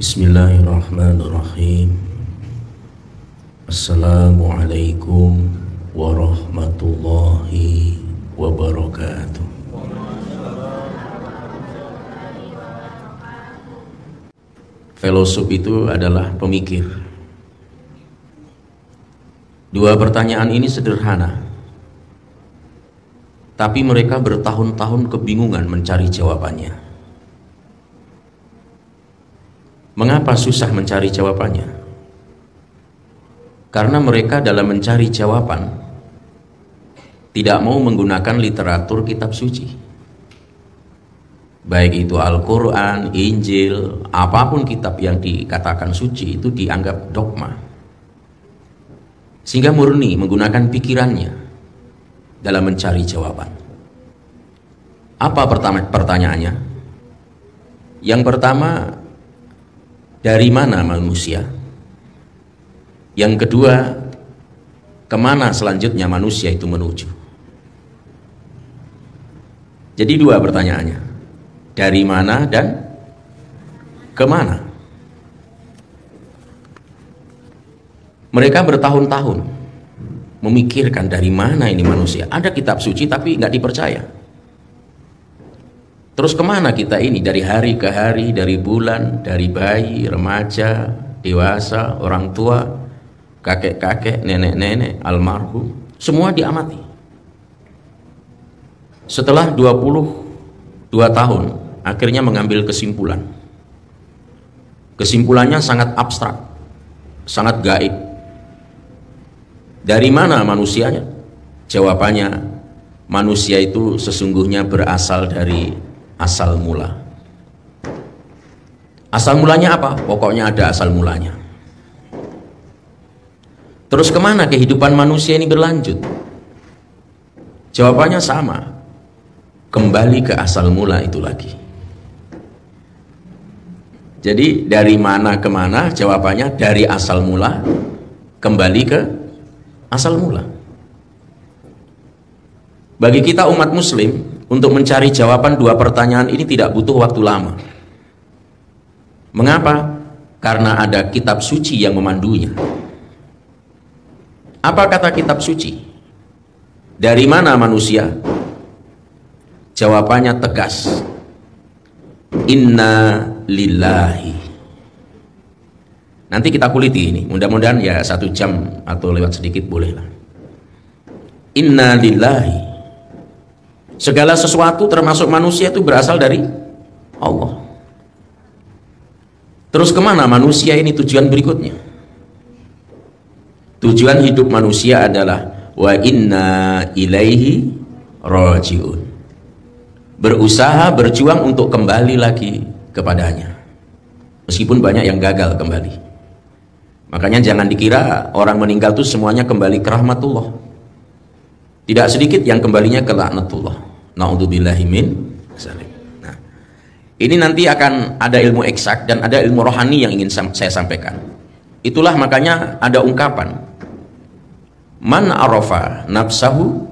Bismillahirrahmanirrahim. Assalamualaikum warahmatullahi wabarakatuh. Filosof itu adalah pemikir. Dua pertanyaan ini sederhana, tapi mereka bertahun-tahun kebingungan mencari jawabannya. Mengapa susah mencari jawabannya? Karena mereka dalam mencari jawaban tidak mau menggunakan literatur kitab suci, baik itu Al-Quran, Injil, apapun kitab yang dikatakan suci itu dianggap dogma, sehingga murni menggunakan pikirannya dalam mencari jawaban. Apa pertanyaannya? Yang pertama, dari mana manusia? Yang kedua, kemana selanjutnya manusia itu menuju? Jadi dua pertanyaannya, dari mana dan kemana? Mereka bertahun-tahun memikirkan dari mana ini manusia. Ada kitab suci tapi nggak dipercaya. Terus kemana kita ini dari hari ke hari, dari bulan, dari bayi, remaja, dewasa, orang tua, kakek-kakek, nenek-nenek, almarhum, semua diamati. Setelah 22 tahun, akhirnya mengambil kesimpulan. Kesimpulannya sangat abstrak, sangat gaib. Dari mana manusianya? Jawabannya, manusia itu sesungguhnya berasal dari asal mula. Asal mulanya apa? Pokoknya ada asal mulanya. Terus kemana kehidupan manusia ini berlanjut? Jawabannya sama, kembali ke asal mula itu lagi. Jadi dari mana ke mana? Jawabannya dari asal mula kembali ke asal mula. Bagi kita umat muslim, untuk mencari jawaban dua pertanyaan ini tidak butuh waktu lama. Mengapa? Karena ada kitab suci yang memandunya. Apa kata kitab suci? Dari mana manusia? Jawabannya tegas, inna lillahi. Nanti kita kuliti ini, mudah-mudahan ya 1 jam atau lewat sedikit bolehlah. Inna lillahi. Segala sesuatu termasuk manusia itu berasal dari Allah. Terus kemana manusia ini tujuan berikutnya? Tujuan hidup manusia adalah wa inna ilaihi rajiun. Berusaha, berjuang untuk kembali lagi kepadanya. Meskipun banyak yang gagal kembali. Makanya jangan dikira orang meninggal itu semuanya kembali ke rahmatullah. Tidak sedikit yang kembalinya ke laknatullah. Na'udzubillahi min dzalik. Nah, ini nanti akan ada ilmu eksak dan ada ilmu rohani yang ingin saya sampaikan. Itulah makanya ada ungkapan, man arafa nafsahu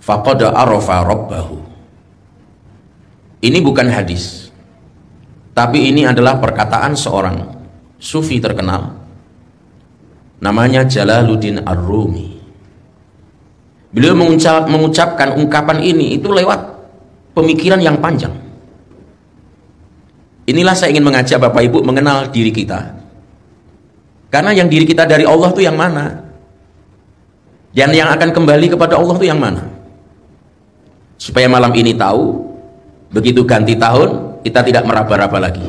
faqad arafa rabbahu. Ini bukan hadis, tapi ini adalah perkataan seorang sufi terkenal, namanya Jalaluddin Ar-Rumi. Beliau mengucapkan ungkapan ini itu lewat pemikiran yang panjang. Inilah saya ingin mengajak Bapak Ibu mengenal diri kita. Karena yang diri kita dari Allah itu yang mana? Dan yang akan kembali kepada Allah itu yang mana? Supaya malam ini tahu, begitu ganti tahun kita tidak meraba-raba lagi.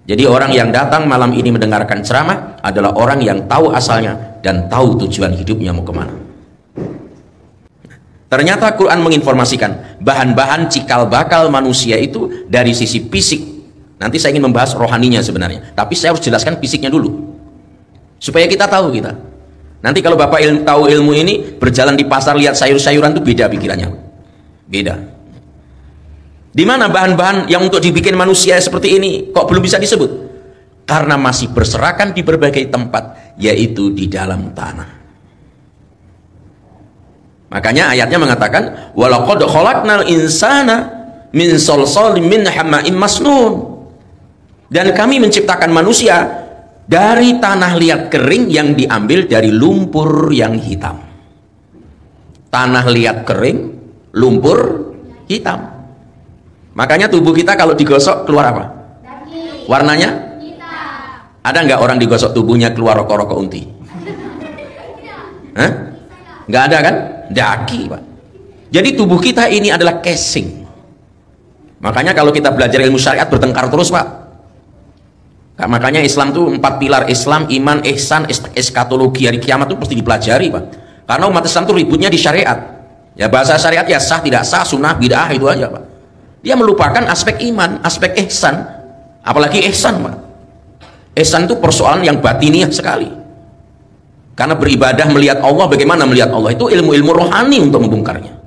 Jadi orang yang datang malam ini mendengarkan ceramah adalah orang yang tahu asalnya dan tahu tujuan hidupnya mau kemana. Ternyata Quran menginformasikan bahan-bahan cikal bakal manusia itu dari sisi fisik. Nanti saya ingin membahas rohaninya sebenarnya, tapi saya harus jelaskan fisiknya dulu supaya kita tahu kita. Nanti kalau Bapak tahu ilmu ini, berjalan di pasar lihat sayur-sayuran itu beda pikirannya. Beda. Di mana bahan-bahan yang untuk dibikin manusia seperti ini kok belum bisa disebut? Karena masih berserakan di berbagai tempat, yaitu di dalam tanah. Makanya ayatnya mengatakan walaqad khalaqnal insana min salsalin min hama'im masnun. Dan kami menciptakan manusia dari tanah liat kering yang diambil dari lumpur yang hitam. Tanah liat kering, lumpur hitam. Makanya tubuh kita kalau digosok keluar apa? Warnanya? Ada nggak orang digosok tubuhnya keluar rokok-rokok unti? Hah? Nggak ada kan? Daki, Pak. Jadi tubuh kita ini adalah casing. Makanya kalau kita belajar ilmu syariat bertengkar terus, Pak. Makanya Islam tuh 4 pilar Islam, iman, ihsan, eskatologi, hari kiamat itu pasti dipelajari, Pak. Karena umat Islam tuh ributnya di syariat. Ya bahasa syariat ya sah tidak sah, sunnah bid'ah itu aja, Pak. Dia melupakan aspek iman, aspek ihsan, apalagi ihsan, Pak. Ihsan itu persoalan yang batiniah sekali. Karena beribadah melihat Allah, bagaimana melihat Allah itu ilmu-ilmu rohani untuk membongkarnya.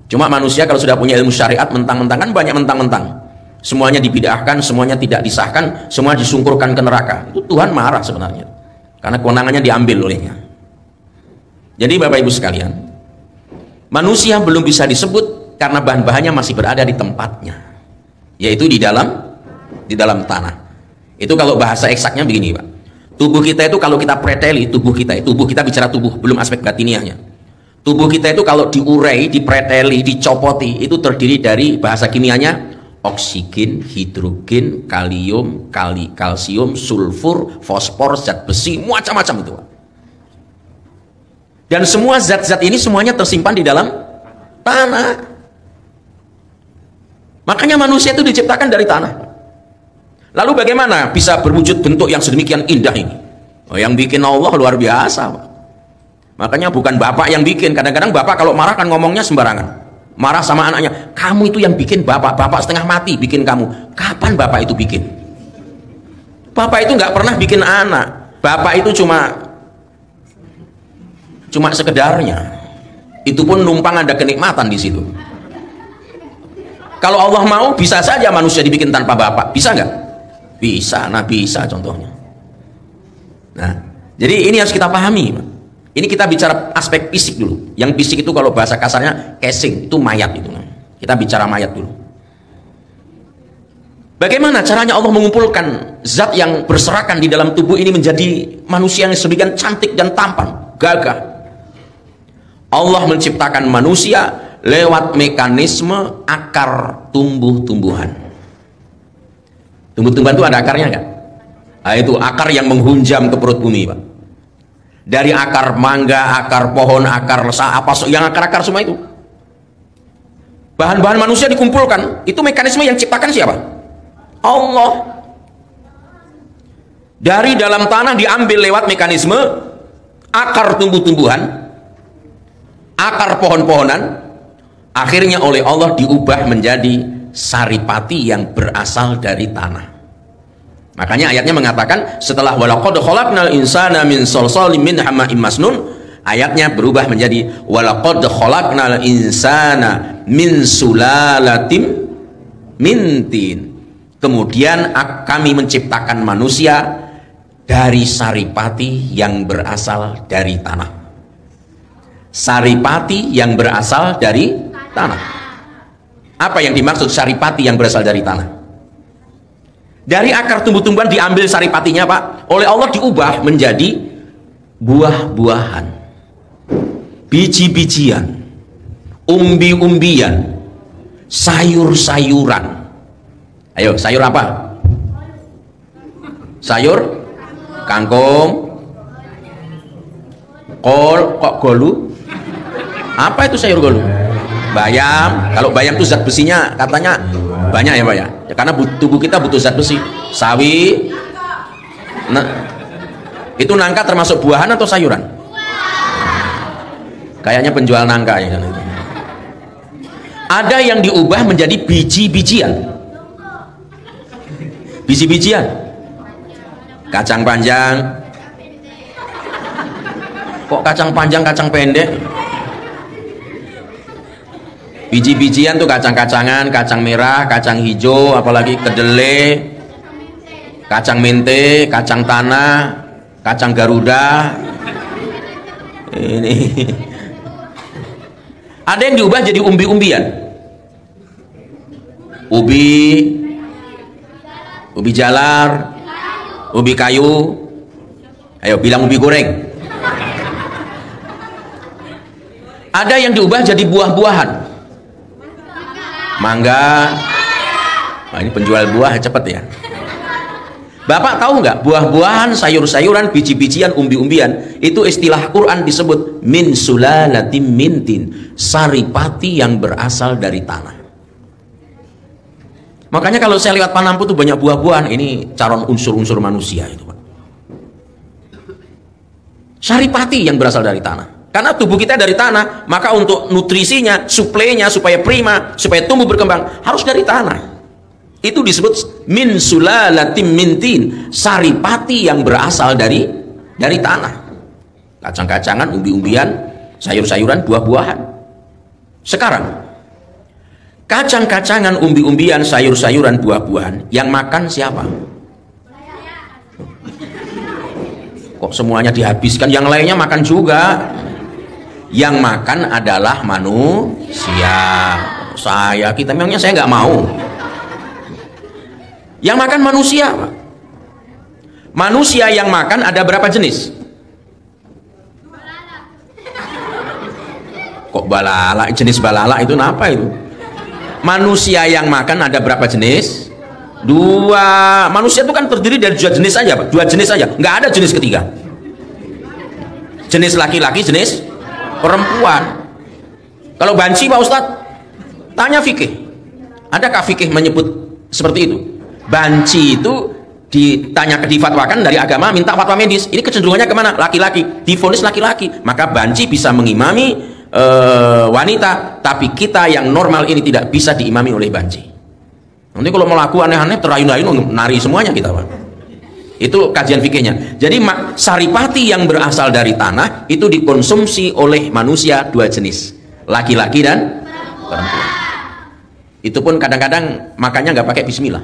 Cuma manusia kalau sudah punya ilmu syariat mentang-mentang, kan banyak mentang-mentang. Semuanya dibid'ahkan, semuanya tidak disahkan, semua disungkurkan ke neraka. Itu Tuhan marah sebenarnya. Karena kewenangannya diambil olehnya. Jadi Bapak Ibu sekalian, manusia belum bisa disebut karena bahan-bahannya masih berada di tempatnya, yaitu di dalam tanah. Itu kalau bahasa eksaknya begini, Pak. Tubuh kita itu kalau kita preteli, tubuh kita bicara tubuh, belum aspek batiniahnya. Tubuh kita itu kalau diurai, dipreteli, dicopoti, itu terdiri dari bahasa kimianya oksigen, hidrogen, kalium, kalsium, sulfur, fosfor, zat besi, macam-macam itu, Pak. Dan semua zat-zat ini semuanya tersimpan di dalam tanah. Makanya manusia itu diciptakan dari tanah. Lalu bagaimana bisa berwujud bentuk yang sedemikian indah ini? Oh, yang bikin Allah luar biasa, Pak. Makanya bukan bapak yang bikin. Kadang-kadang bapak kalau marah kan ngomongnya sembarangan. Marah sama anaknya, kamu itu yang bikin bapak. Bapak setengah mati bikin kamu. Kapan bapak itu bikin? Bapak itu nggak pernah bikin anak. Bapak itu cuma sekedarnya. Itu pun numpang ada kenikmatan di situ. Kalau Allah mau, bisa saja manusia dibikin tanpa bapak. Bisa nggak? Bisa, Nabi Isa contohnya. Nah, jadi ini harus kita pahami, Pak. Ini kita bicara aspek fisik dulu. Yang fisik itu kalau bahasa kasarnya casing, itu mayat itu. Kita bicara mayat dulu. Bagaimana caranya Allah mengumpulkan zat yang berserakan di dalam tubuh ini menjadi manusia yang sedemikian cantik dan tampan, gagah? Allah menciptakan manusia lewat mekanisme akar tumbuh-tumbuhan. Tumbuh-tumbuhan itu ada akarnya nggak? Nah, itu akar yang menghunjam ke perut bumi, Pak. Dari akar mangga, akar pohon, akar lesa, apa yang akar-akar semua itu. Bahan-bahan manusia dikumpulkan. Itu mekanisme yang ciptakan siapa? Allah. Dari dalam tanah diambil lewat mekanisme akar tumbuh-tumbuhan, akar pohon-pohonan, akhirnya oleh Allah diubah menjadi saripati yang berasal dari tanah. Makanya ayatnya mengatakan setelah walaqad khalaqnal insana min salsalin min hama'im masnun, ayatnya berubah menjadi walaqad khalaqnal insana min sulalatim min tin. Kemudian kami menciptakan manusia dari saripati yang berasal dari tanah. Saripati yang berasal dari tanah. Apa yang dimaksud saripati yang berasal dari tanah? Dari akar tumbuh-tumbuhan diambil saripatinya, Pak. Oleh Allah diubah menjadi buah-buahan, biji-bijian, umbi-umbian, sayur-sayuran. Ayo, sayur apa? Sayur kangkung, kol, kok golu? Apa itu sayur golu? Bayam. Kalau bayam itu zat besinya katanya banyak ya, Pak ya. Ya karena tubuh kita butuh zat besi. Sawi. Nah, itu nangka termasuk buahan atau sayuran? Kayaknya penjual nangka ya. Ada yang diubah menjadi biji-bijian. Biji-bijian. Kacang panjang. Kok kacang panjang, kacang pendek? Biji-bijian tuh kacang-kacangan, kacang merah, kacang hijau, apalagi kedelai, kacang mente, kacang tanah, kacang garuda. Ini ada yang diubah jadi umbi-umbian, ubi, Ubi jalar, ubi kayu. Ayo bilang ubi goreng. Ada yang diubah jadi buah-buahan. Mangga. Nah, ini penjual buah cepet ya. Bapak tahu nggak, buah-buahan, sayur-sayuran, biji-bijian, umbi-umbian itu istilah Quran disebut min sulalatim mintin, saripati yang berasal dari tanah. Makanya kalau saya lewat Panampu tuh banyak buah-buahan, ini calon unsur-unsur manusia itu, Pak. Saripati yang berasal dari tanah. Karena tubuh kita dari tanah, maka untuk nutrisinya, suplainya supaya prima, supaya tumbuh berkembang harus dari tanah. Itu disebut min sulalatim mintin, saripati yang berasal dari tanah. Kacang-kacangan, umbi-umbian, sayur-sayuran, buah-buahan. Sekarang kacang-kacangan, umbi-umbian, sayur-sayuran, buah-buahan yang makan siapa? Kok semuanya dihabiskan? Yang lainnya makan juga. Yang makan adalah manusia. Kita memangnya saya nggak mau. Yang makan manusia, Pak. Manusia yang makan ada berapa jenis? Kok balala? Jenis balala itu apa itu? Manusia yang makan ada berapa jenis? 2. Manusia itu kan terdiri dari 2 jenis saja, Pak. 2 jenis saja, nggak ada jenis ketiga. Jenis laki-laki, jenis perempuan. Kalau banci, Pak Ustadz, tanya fikih. Adakah fikih menyebut seperti itu? Banci itu difatwakan dari agama, minta fatwa medis. Ini kecenderungannya kemana? Laki-laki, divonis laki-laki. Maka banci bisa mengimami wanita, tapi kita yang normal ini tidak bisa diimami oleh banci. Nanti kalau melakukan aneh-aneh, terayun-ayun, nari semuanya kita, Pak. Itu kajian fikihnya. Jadi saripati yang berasal dari tanah itu dikonsumsi oleh manusia 2 jenis, laki-laki dan perempuan. Itu pun kadang-kadang makannya nggak pakai bismillah.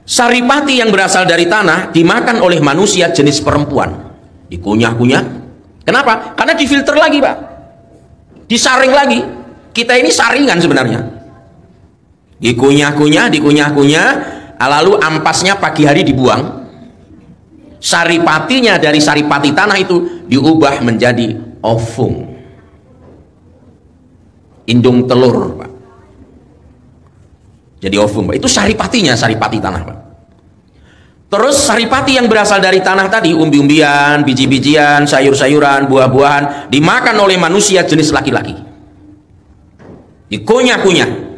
Saripati yang berasal dari tanah dimakan oleh manusia jenis perempuan, dikunyah-kunyah. Kenapa? Karena difilter lagi, Pak, disaring lagi. Kita ini saringan sebenarnya. Dikunyah-kunyah, lalu ampasnya pagi hari dibuang. Saripatinya dari saripati tanah itu diubah menjadi ovum, indung telur, Pak. Jadi ovum, Pak. Itu saripatinya, saripati tanah, Pak. Terus saripati yang berasal dari tanah tadi, umbi-umbian, biji-bijian, sayur-sayuran, buah-buahan, dimakan oleh manusia jenis laki-laki. Dikunyah-kunyah.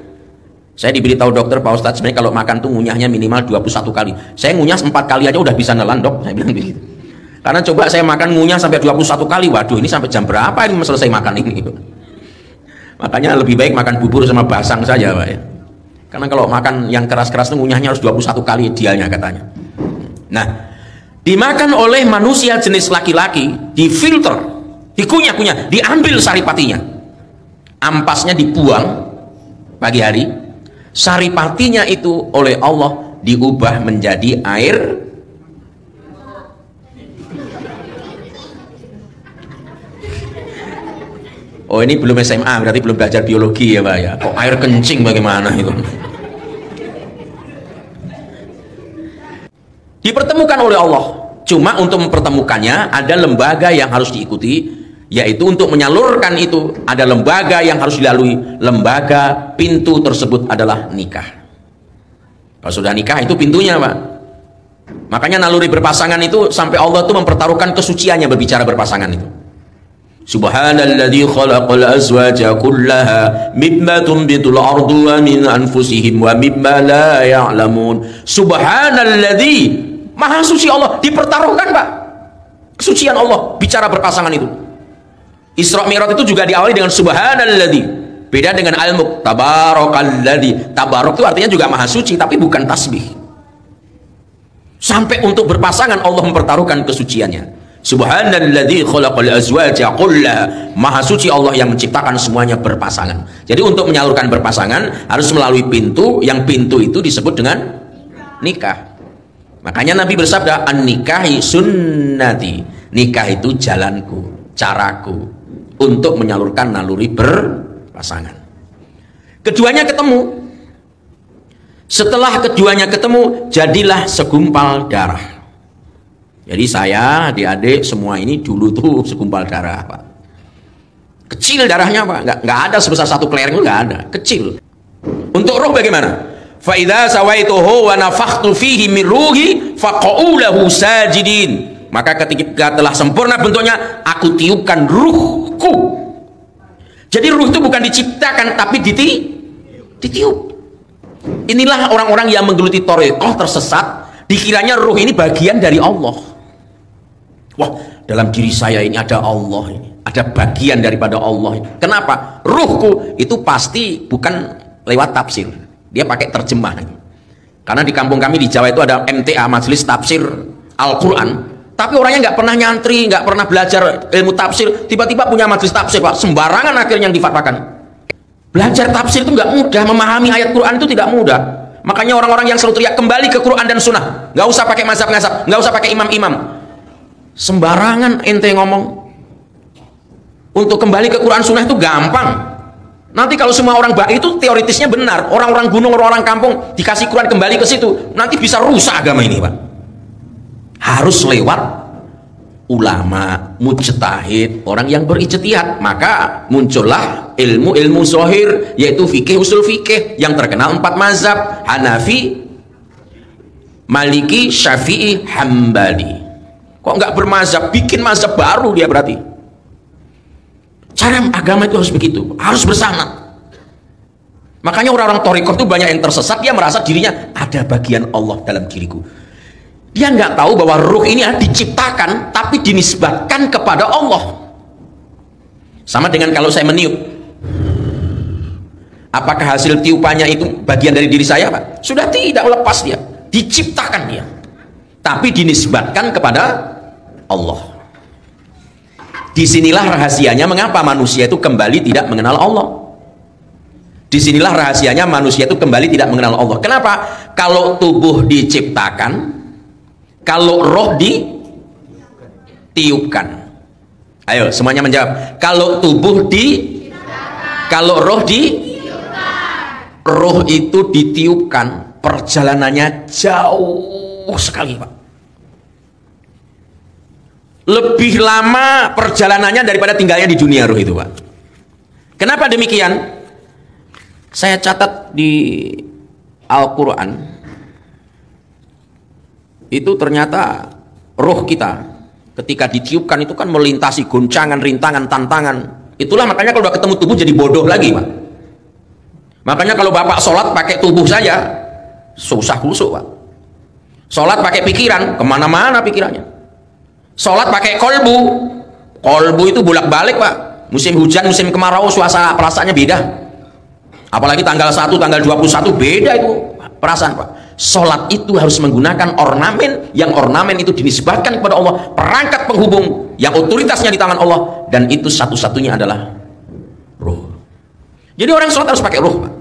Saya diberitahu dokter, Pak Ustadz, sebenarnya kalau makan tuh ngunyahnya minimal 21 kali. Saya ngunyah 4 kali aja udah bisa nelan, Dok. Saya bilang begitu. Karena coba saya makan ngunyah sampai 21 kali. Waduh, ini sampai jam berapa ini selesai makan ini? Makanya lebih baik makan bubur sama basang saja, Pak, ya. Karena kalau makan yang keras-keras itu ngunyahnya harus 21 kali idealnya katanya. Nah, dimakan oleh manusia jenis laki-laki, difilter, dikunyah-kunyah, diambil saripatinya. Ampasnya dibuang pagi hari. Saripatinya itu oleh Allah diubah menjadi air. Oh, ini belum SMA, berarti belum belajar biologi ya, Pak, ya. Kok air kencing bagaimana itu? Dipertemukan oleh Allah. Cuma untuk mempertemukannya ada lembaga yang harus diikuti, yaitu untuk menyalurkan itu ada lembaga yang harus dilalui. Lembaga pintu tersebut adalah nikah. Kalau sudah nikah itu pintunya, Pak. Makanya naluri berpasangan itu sampai Allah itu mempertaruhkan kesuciannya berbicara berpasangan itu. Subhanalladzi khalaqal azwaja kullaha mimma tunbitul ardu wa min anfusihim wa mimma la ya'lamun. Subhanalladzi, maha suci Allah, dipertaruhkan, Pak, kesucian Allah bicara berpasangan itu. Isra Mi'raj itu juga diawali dengan subhanalladzi. Beda dengan al-mulk, tabarakalladzi. Tabarok itu artinya juga maha suci, tapi bukan tasbih. Sampai untuk berpasangan Allah mempertaruhkan kesuciannya. Subhanalladzi khalaqal azwaja kullaha. Maha suci Allah yang menciptakan semuanya berpasangan. Jadi untuk menyalurkan berpasangan harus melalui pintu, yang pintu itu disebut dengan nikah. Makanya Nabi bersabda, an-nikahi sunnati. Nikah itu jalanku, caraku untuk menyalurkan naluri berpasangan. Keduanya ketemu. Setelah keduanya ketemu, jadilah segumpal darah. Jadi saya, adik-adik semua ini dulu tuh segumpal darah, Pak. Kecil darahnya, Pak. Nggak ada sebesar satu kelereng, nggak ada. Kecil. Untuk roh bagaimana? Fa idza sawaituhu wa nafakhtu fihi min ruhi faqa'u lahu sajidin. Maka ketika telah sempurna bentuknya, aku tiupkan ruhku. Jadi ruh itu bukan diciptakan, tapi ditiup. Inilah orang-orang yang menggeluti thariqah tersesat, dikiranya ruh ini bagian dari Allah. Wah, dalam diri saya ini ada Allah, ini ada bagian daripada Allah. Kenapa? Ruhku itu pasti bukan lewat tafsir, dia pakai terjemah. Karena di kampung kami di Jawa itu ada MTA, Majelis Tafsir Al-Quran, tapi orangnya nggak pernah nyantri, nggak pernah belajar ilmu tafsir, tiba-tiba punya majelis tafsir, Pak. Sembarangan akhirnya yang difatwakan. Belajar tafsir itu nggak mudah, memahami ayat Quran itu tidak mudah. Makanya orang-orang yang selalu teriak kembali ke Quran dan Sunnah, nggak usah pakai mazhab-mazhab, nggak usah pakai imam-imam. Sembarangan ente ngomong. Untuk kembali ke Quran Sunnah itu gampang. Nanti kalau semua orang baik itu teoritisnya benar, orang-orang gunung, orang-orang kampung dikasih Quran kembali ke situ, nanti bisa rusak agama ini, Pak. Harus lewat ulama, mujtahid, orang yang berijtihad. Maka muncullah ilmu-ilmu zahir, yaitu fikih, usul fikih yang terkenal 4 mazhab: Hanafi, Maliki, Syafi'i, Hambali. Kok nggak bermazhab, bikin mazhab baru dia berarti. Cara agama itu harus begitu, harus bersanad. Makanya orang-orang thariqah itu banyak yang tersesat, dia merasa dirinya ada bagian Allah dalam diriku. Dia nggak tahu bahwa ruh ini diciptakan tapi dinisbatkan kepada Allah. Sama dengan kalau saya meniup, apakah hasil tiupannya itu bagian dari diri saya, Pak? Sudah tidak, lepas dia, diciptakan dia, tapi dinisbatkan kepada Allah. Disinilah rahasianya mengapa manusia itu kembali tidak mengenal Allah. Disinilah rahasianya manusia itu kembali tidak mengenal Allah. Kenapa? Kalau tubuh diciptakan, kalau roh ditiupkan. Ayo semuanya menjawab. Kalau tubuh kalau roh roh itu ditiupkan, perjalanannya jauh sekali, Pak. Lebih lama perjalanannya daripada tinggalnya di dunia roh itu, Pak. Kenapa demikian? Saya catat di Al-Quran, itu ternyata roh kita ketika ditiupkan itu kan melintasi goncangan, rintangan, tantangan. Itulah makanya kalau udah ketemu tubuh jadi bodoh lagi, Pak. Makanya kalau Bapak sholat pakai tubuh saja susah kusuk, Pak. Sholat pakai pikiran, kemana-mana pikirannya. Sholat pakai kolbu, kolbu itu bolak-balik, Pak. Musim hujan, musim kemarau, suasana perasaannya beda. Apalagi tanggal 1, tanggal 21 beda itu perasaan, Pak. Sholat itu harus menggunakan ornamen, yang ornamen itu dinisbatkan kepada Allah, perangkat penghubung yang otoritasnya di tangan Allah, dan itu satu-satunya adalah ruh. Jadi orang sholat harus pakai ruh, Pak.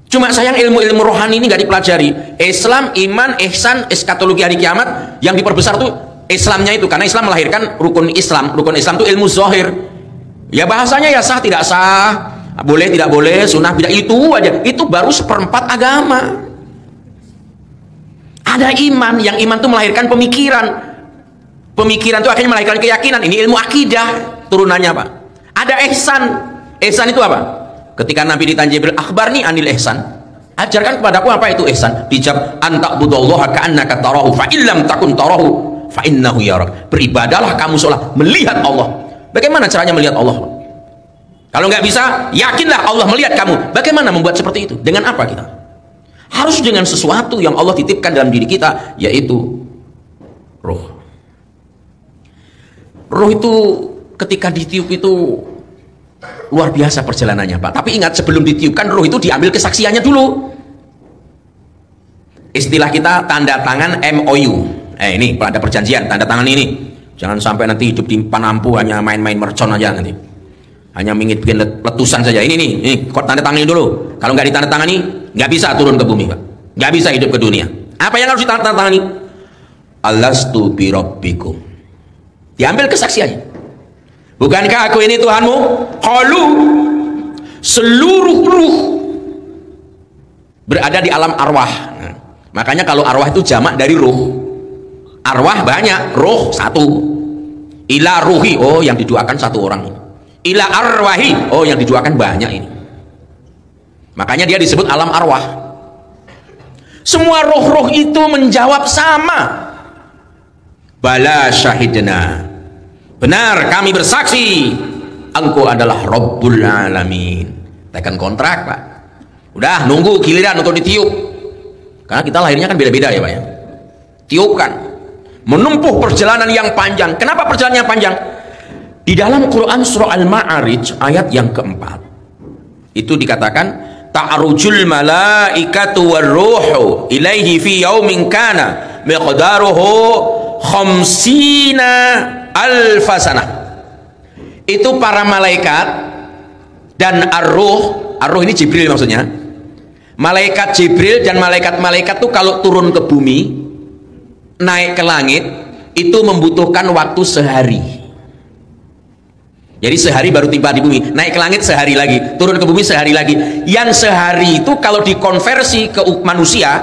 Cuma sayang ilmu-ilmu rohani ini nggak dipelajari. Islam, iman, ihsan, eskatologi hari kiamat yang diperbesar tuh Islamnya itu, karena Islam melahirkan rukun Islam. Rukun Islam itu ilmu zahir. Ya bahasanya ya sah tidak sah, boleh tidak boleh, sunnah tidak, itu aja. Itu baru 1/4 agama. Ada iman, yang iman itu melahirkan pemikiran. Pemikiran itu akhirnya melahirkan keyakinan. Ini ilmu akidah turunannya, Pak. Ada ihsan. Ihsan itu apa? Ketika Nabi ditanya Jibril, akhbarni anil ihsan, ajarkan kepadaku apa itu ihsan. Dijawab, anta'budallaha ka'annaka tarahu fa illam takun tarahu fa innahu yarak. Beribadahlah kamu seolah melihat Allah. Bagaimana caranya melihat Allah? Kalau nggak bisa, yakinlah Allah melihat kamu. Bagaimana membuat seperti itu? Dengan apa kita? Harus dengan sesuatu yang Allah titipkan dalam diri kita, yaitu roh. Roh itu ketika ditiup itu luar biasa perjalanannya, Pak. Tapi ingat, sebelum ditiupkan roh itu diambil kesaksiannya dulu. Istilah kita tanda tangan MOU. Ini ada perjanjian, tanda tangan ini. Jangan sampai nanti hidup di Panampu hanya main-main mercon aja nanti. Hanya ingin bikin letusan saja. Ini kok tanda tangan dulu. Kalau nggak ditandatangani, nggak bisa turun ke bumi, Pak. Nggak bisa hidup ke dunia. Apa yang harus ditandatangani? Alastu bi rabbikum. Diambil kesaksiannya. Bukankah aku ini Tuhanmu? Qalu, seluruh ruh berada di alam arwah. Nah, makanya kalau arwah itu jamak dari ruh. Arwah banyak, ruh satu. Ila ruhi, oh yang didoakan satu orang. Ila arwahi, oh yang didoakan banyak ini. Makanya dia disebut alam arwah. Semua roh-roh itu menjawab sama. Bala syahidna, benar kami bersaksi engkau adalah Rabbul Alamin. Tekan kontrak, Pak. Udah nunggu giliran untuk ditiup, karena kita lahirnya kan beda-beda ya, Pak ya. Tiupkan, menempuh perjalanan yang panjang. Kenapa perjalanan yang panjang? Di dalam Quran surah Al-Ma'arij ayat yang keempat itu dikatakan ta'arujul malaikatu warruhu ilaihi fi yaumin kana miqdaruhu khamsina alfasanah. Itu para malaikat dan ar-ruh ini Jibril maksudnya. Malaikat Jibril dan malaikat-malaikat itu kalau turun ke bumi, naik ke langit, itu membutuhkan waktu sehari. Jadi sehari baru tiba di bumi, naik ke langit sehari lagi, turun ke bumi sehari lagi. Yang sehari itu kalau dikonversi ke manusia,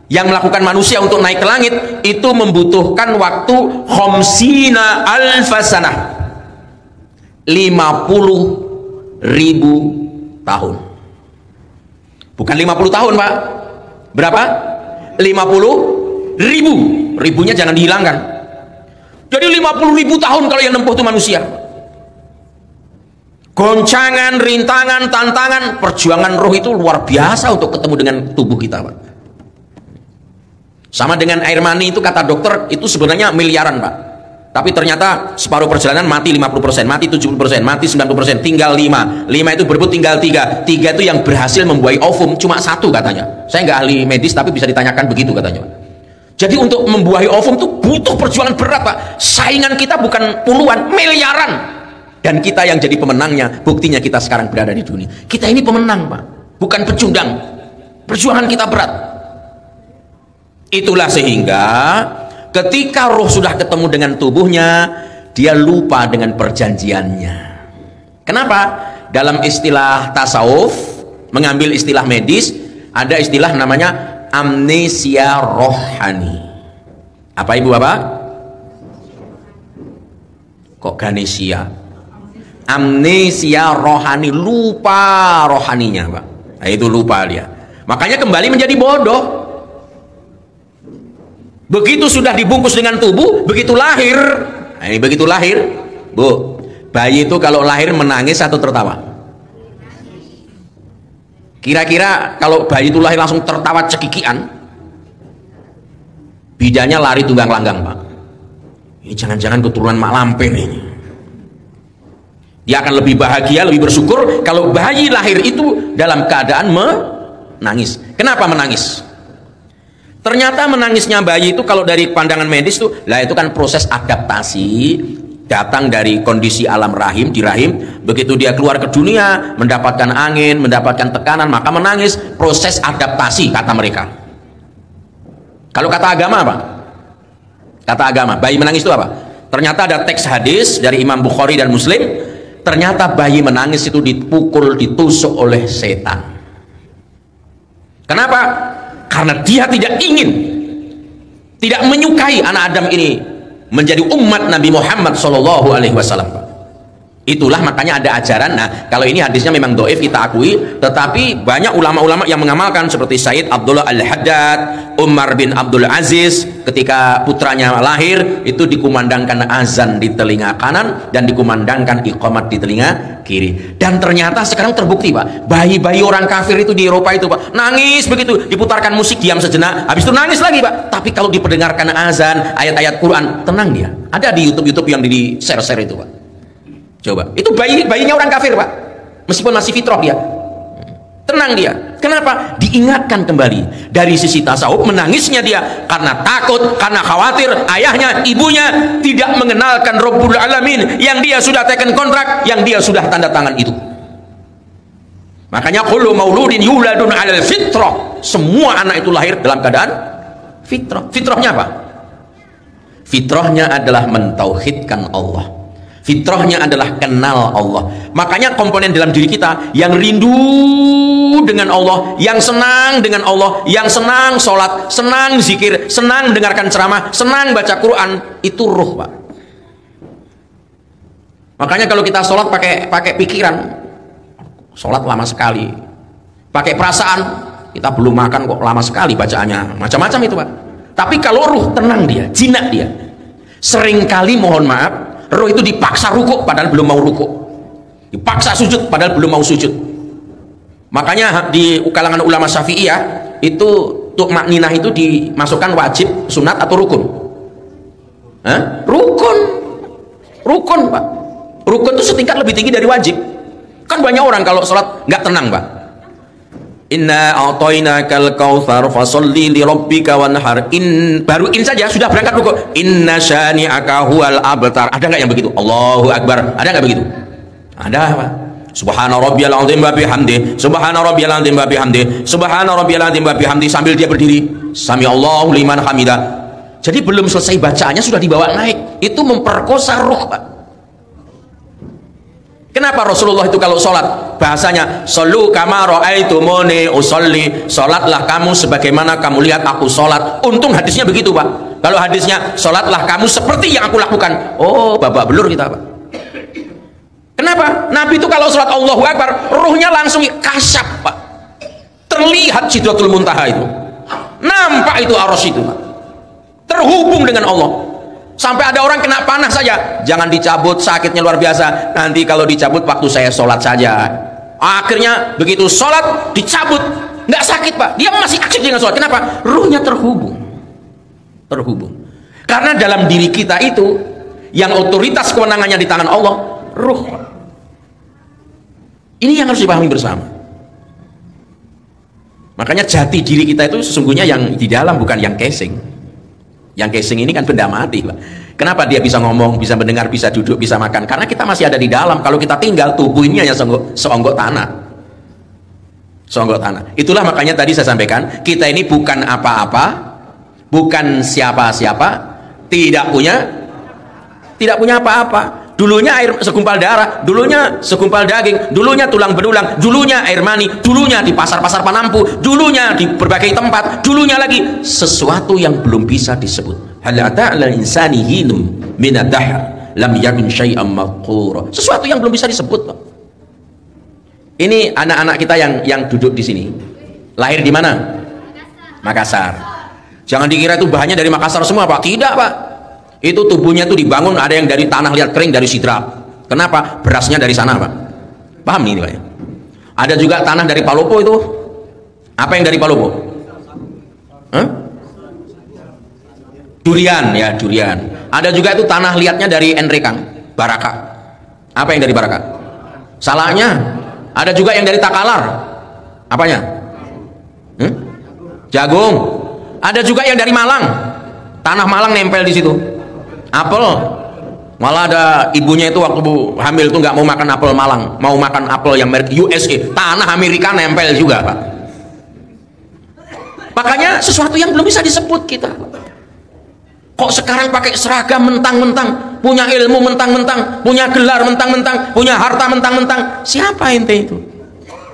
yang melakukan manusia untuk naik ke langit, itu membutuhkan waktu khamsina alfasanah, 50.000 tahun. Bukan 50 tahun, Pak. Berapa? 50.000. Ribunya jangan dihilangkan. Jadi 50.000 tahun kalau yang nempuh itu manusia. Goncangan, rintangan, tantangan, perjuangan roh itu luar biasa untuk ketemu dengan tubuh kita, Pak. Sama dengan air mani itu kata dokter itu sebenarnya miliaran, Pak. Tapi ternyata separuh perjalanan mati 50%, mati 70%, mati 90%, tinggal 5 itu berebut tinggal 3 itu yang berhasil membuahi ovum cuma 1 katanya. Saya nggak ahli medis tapi bisa ditanyakan begitu katanya. Jadi untuk membuahi ovum itu butuh perjuangan berat, Pak. Saingan kita bukan puluhan, miliaran. Dan kita yang jadi pemenangnya. Buktinya kita sekarang berada di dunia. Kita ini pemenang, Pak, bukan pecundang. Perjuangan kita berat. Itulah sehingga ketika roh sudah ketemu dengan tubuhnya, dia lupa dengan perjanjiannya. Kenapa? Dalam istilah tasawuf, mengambil istilah medis, ada istilah namanya amnesia rohani. Apa Ibu Bapak? Kok ganesia? Amnesia rohani, lupa rohaninya, Pak. Nah, itu lupa dia. Makanya kembali menjadi bodoh. Begitu sudah dibungkus dengan tubuh, begitu lahir. Nah, ini begitu lahir, Bu. Bayi itu kalau lahir menangis atau tertawa? Kira-kira kalau bayi itu lahir langsung tertawa cekikian, bidannya lari tunggang langgang, Pak. Ini jangan-jangan keturunan Mak Lampir ini. Dia akan lebih bahagia, lebih bersyukur kalau bayi lahir itu dalam keadaan menangis. Kenapa menangis? Ternyata menangisnya bayi itu kalau dari pandangan medis tuh, lah itu kan proses adaptasi, datang dari kondisi alam rahim, di rahim, begitu dia keluar ke dunia, mendapatkan angin, mendapatkan tekanan, maka menangis, proses adaptasi kata mereka. Kalau kata agama apa? Kata agama, bayi menangis itu apa? Ternyata ada teks hadis dari Imam Bukhari dan Muslim, ternyata bayi menangis itu dipukul, ditusuk oleh setan. Kenapa? Karena dia tidak ingin, tidak menyukai anak Adam ini menjadi umat Nabi Muhammad SAW. Itulah makanya ada ajaran. Nah, kalau ini hadisnya memang doif kita akui, tetapi banyak ulama-ulama yang mengamalkan seperti Sayyid Abdullah Al-Haddad, Umar bin Abdul Aziz, ketika putranya lahir itu dikumandangkan azan di telinga kanan dan dikumandangkan iqamat di telinga kiri. Dan ternyata sekarang terbukti, Pak, bayi-bayi orang kafir itu di Eropa itu, Pak, nangis begitu diputarkan musik diam sejenak, habis itu nangis lagi, Pak. Tapi kalau diperdengarkan azan, ayat-ayat Quran, tenang dia. Ada di YouTube yang di share-share itu, Pak. Coba, itu bayinya orang kafir, Pak, meskipun masih fitrah dia, tenang dia. Kenapa? Diingatkan kembali. Dari sisi tasawuf, menangisnya dia karena takut, karena khawatir ayahnya, ibunya tidak mengenalkan Rabbul Alamin yang dia sudah teken kontrak, yang dia sudah tanda tangan itu. Makanya kullu mauludin yuladun 'alal fitrah, semua anak itu lahir dalam keadaan fitrah. Fitrahnya apa? Fitrahnya adalah mentauhidkan Allah, Fitrahnya adalah kenal Allah. Makanya komponen dalam diri kita yang rindu dengan Allah, yang senang dengan Allah, yang senang sholat, senang zikir, senang mendengarkan ceramah, senang baca Quran, itu ruh, Pak. Makanya kalau kita sholat pakai pikiran, sholat lama sekali. Pakai perasaan, kita belum makan kok lama sekali bacaannya, macam-macam itu, Pak. Tapi kalau ruh tenang dia, jinak dia. Seringkali mohon maaf, roh itu dipaksa rukuk padahal belum mau rukuk, dipaksa sujud padahal belum mau sujud. Makanya di kalangan ulama Syafi'iyah itu untuk makninah itu dimasukkan wajib, sunat atau rukun. Rukun, Pak. Rukun itu setingkat lebih tinggi dari wajib. Kan banyak orang kalau sholat nggak tenang, Pak. Inna a'tainakal kautsar fasholli li rabbika wanhar. Baru saja sudah berangkat rukuk. Inna syani'aka huwal abtar. Ada nggak yang begitu? Allahu akbar. Ada nggak begitu? Ada, Pak. Subhana rabbiyal azim wa bihamdi. Subhana rabbiyal azim wa bihamdi. Subhana rabbiyal azim wa bihamdi, sambil dia berdiri. Sami Allahu liman hamidah. Jadi belum selesai bacaannya sudah dibawa naik. Itu memperkosa ruh, Pak. Kenapa Rasulullah itu kalau sholat bahasanya shollu kama ra'aitumuni usolli, sholatlah kamu sebagaimana kamu lihat aku sholat. Untung hadisnya begitu, Pak. Kalau hadisnya sholatlah kamu seperti yang aku lakukan, oh babak belur kita, Pak. Kenapa? Nabi itu kalau sholat Allahu Akbar, ruhnya langsung kasyaf, Pak. Terlihat Sidratul Muntaha itu, nampak itu arasy itu, Pak. Terhubung dengan Allah. Sampai ada orang kena panah saja, jangan dicabut, sakitnya luar biasa. Nanti kalau dicabut waktu saya sholat saja. Akhirnya begitu sholat dicabut, nggak sakit, Pak. Dia masih aktif dengan sholat. Kenapa? Ruhnya terhubung. Karena dalam diri kita itu yang otoritas kewenangannya di tangan Allah, ruh. Ini yang harus dipahami bersama. Makanya jati diri kita itu sesungguhnya yang di dalam, bukan yang casing. Yang casing ini kan benda mati, Pak. Kenapa dia bisa ngomong, bisa mendengar, bisa duduk, bisa makan? Karena kita masih ada di dalam. Kalau kita tinggal, tubuh ini hanya seonggok tanah. Seonggok tanah. Itulah makanya tadi saya sampaikan, kita ini bukan apa-apa, bukan siapa-siapa, tidak punya apa-apa. Dulunya air segumpal darah, dulunya segumpal daging, dulunya tulang belulang, dulunya air mani, dulunya di pasar-pasar Panampu, dulunya di berbagai tempat, dulunya lagi sesuatu yang belum bisa disebut. Hal ata 'alal insani hinum min ad-dahr lam yakun syai'an madhkura. Sesuatu yang belum bisa disebut, Pak. Ini anak-anak kita yang duduk di sini. Lahir di mana? Makassar. Jangan dikira itu bahannya dari Makassar semua, Pak. Tidak, Pak. Itu tubuhnya itu dibangun, ada yang dari tanah liat kering, dari sidrap. Kenapa? Berasnya dari sana, Pak. Paham nih, Pak? Ada juga tanah dari Palopo itu. Apa yang dari Palopo? Durian, ya, durian. Ada juga itu tanah liatnya dari Enrekang, Baraka. Apa yang dari Baraka? Salahnya. Ada juga yang dari Takalar. Apanya? Jagung. Ada juga yang dari Malang. Tanah Malang nempel di situ. Apel, malah ada ibunya itu waktu hamil itu nggak mau makan apel Malang, mau makan apel yang merek USA, tanah Amerika nempel juga, Pak. Makanya sesuatu yang belum bisa disebut kita. Kok sekarang pakai seragam mentang-mentang, punya ilmu mentang-mentang, punya gelar mentang-mentang, punya harta mentang-mentang. Siapa ente itu?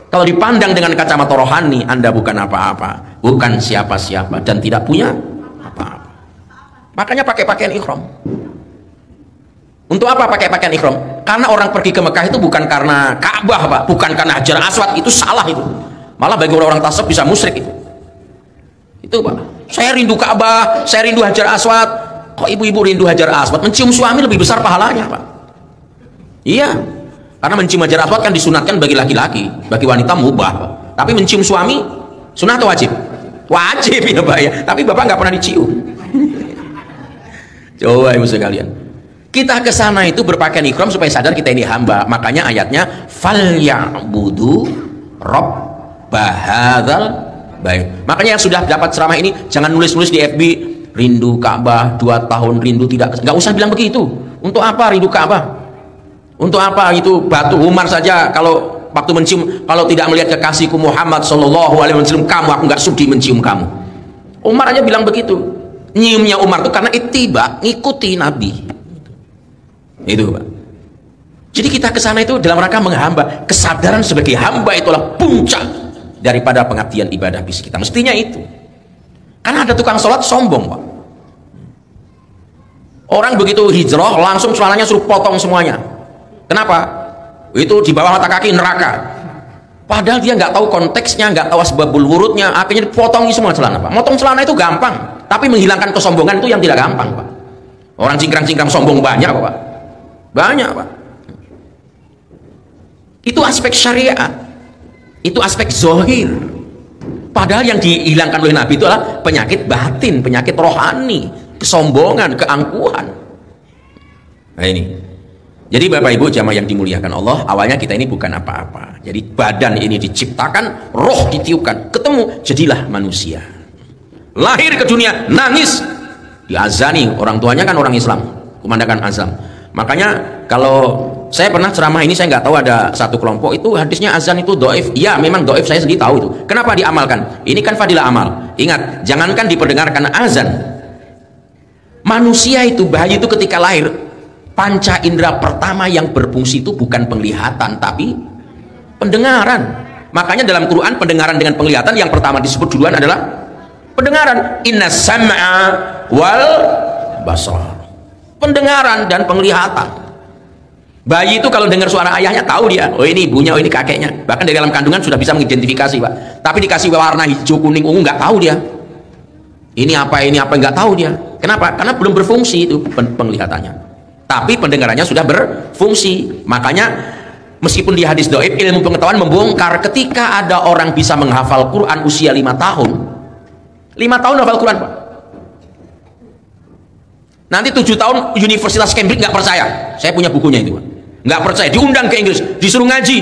Kalau dipandang dengan kacamata rohani, Anda bukan apa-apa, bukan siapa-siapa, dan tidak punya apa-apa. Makanya pakai pakaian ihram. Untuk apa pakai pakaian ihram? Karena orang pergi ke Mekah itu bukan karena Ka'bah, Pak, bukan karena Hajar Aswad. Itu salah itu. Malah bagi orang-orang tasawuf bisa musyrik itu. Itu, Pak. Saya rindu Ka'bah, saya rindu Hajar Aswad. Kok ibu-ibu rindu Hajar Aswad? Mencium suami lebih besar pahalanya, Pak. Iya. Karena mencium Hajar Aswad kan disunatkan bagi laki-laki, bagi wanita mubah, Pak. Tapi mencium suami sunat atau wajib? Wajib ya, Pak ya. Tapi Bapak nggak pernah dicium. Coba ibu sekalian, kita ke sana itu berpakaian ihram supaya sadar kita ini hamba. Makanya ayatnya falyabudu rabb hadzal bait. Makanya yang sudah dapat ceramah ini jangan nulis-nulis di FB rindu Ka'bah 2 tahun rindu, tidak, nggak usah bilang begitu. Untuk apa rindu Ka'bah? Untuk apa itu batu Umar saja kalau waktu mencium, kalau tidak melihat kekasihku Muhammad sallallahu alaihi wasallam, kamu, aku nggak sudi mencium kamu. Umar aja bilang begitu. Nyiumnya Umar itu karena ittiba, ngikuti Nabi. Itu, Pak. Jadi kita ke sana itu dalam rangka menghamba. Kesadaran sebagai hamba itulah puncak daripada pengabdian ibadah fisik kita. Mestinya itu. Karena ada tukang sholat sombong, Pak. Orang begitu hijrah langsung celananya suruh potong semuanya. Kenapa? Itu di bawah mata kaki neraka. Padahal dia nggak tahu konteksnya, nggak tahu asbabul wurudnya, akhirnya dipotongi semua celana, Pak. Motong celana itu gampang, tapi menghilangkan kesombongan itu yang tidak gampang, Pak. Orang cingkrang-cingkrang sombong banyak, Pak. Banyak, Pak. Itu aspek syariat, itu aspek zohir. Padahal yang dihilangkan oleh Nabi itu adalah penyakit batin, penyakit rohani, kesombongan, keangkuhan. Nah ini. Jadi Bapak Ibu jamaah yang dimuliakan Allah, awalnya kita ini bukan apa-apa. Jadi badan ini diciptakan, roh ditiupkan, ketemu, jadilah manusia. Lahir ke dunia, nangis, diazani, orang tuanya kan orang Islam, kumandangkan azan. Makanya kalau saya pernah ceramah ini, saya nggak tahu ada satu kelompok itu hadisnya azan itu doif. Ya memang doif, saya sendiri tahu itu. Kenapa diamalkan? Ini kan fadilah amal. Ingat, jangankan diperdengarkan azan. Manusia itu, bayi itu ketika lahir, panca indera pertama yang berfungsi itu bukan penglihatan tapi pendengaran. Makanya dalam Quran pendengaran dengan penglihatan yang pertama disebut duluan adalah pendengaran. Inna sam'a wal basar. Pendengaran dan penglihatan. Bayi itu kalau dengar suara ayahnya tahu dia, oh ini ibunya, oh ini kakeknya. Bahkan dari dalam kandungan sudah bisa mengidentifikasi, Pak. Tapi dikasih warna hijau, kuning, ungu nggak tahu dia. Ini apa nggak tahu dia. Kenapa? Karena belum berfungsi itu penglihatannya. Tapi pendengarannya sudah berfungsi. Makanya meskipun di hadis doib, ilmu pengetahuan membongkar ketika ada orang bisa menghafal Quran usia 5 tahun. 5 tahun hafal Quran, Pak. Nanti 7 tahun Universitas Cambridge nggak percaya. Saya punya bukunya itu, Pak. Nggak percaya, diundang ke Inggris, disuruh ngaji,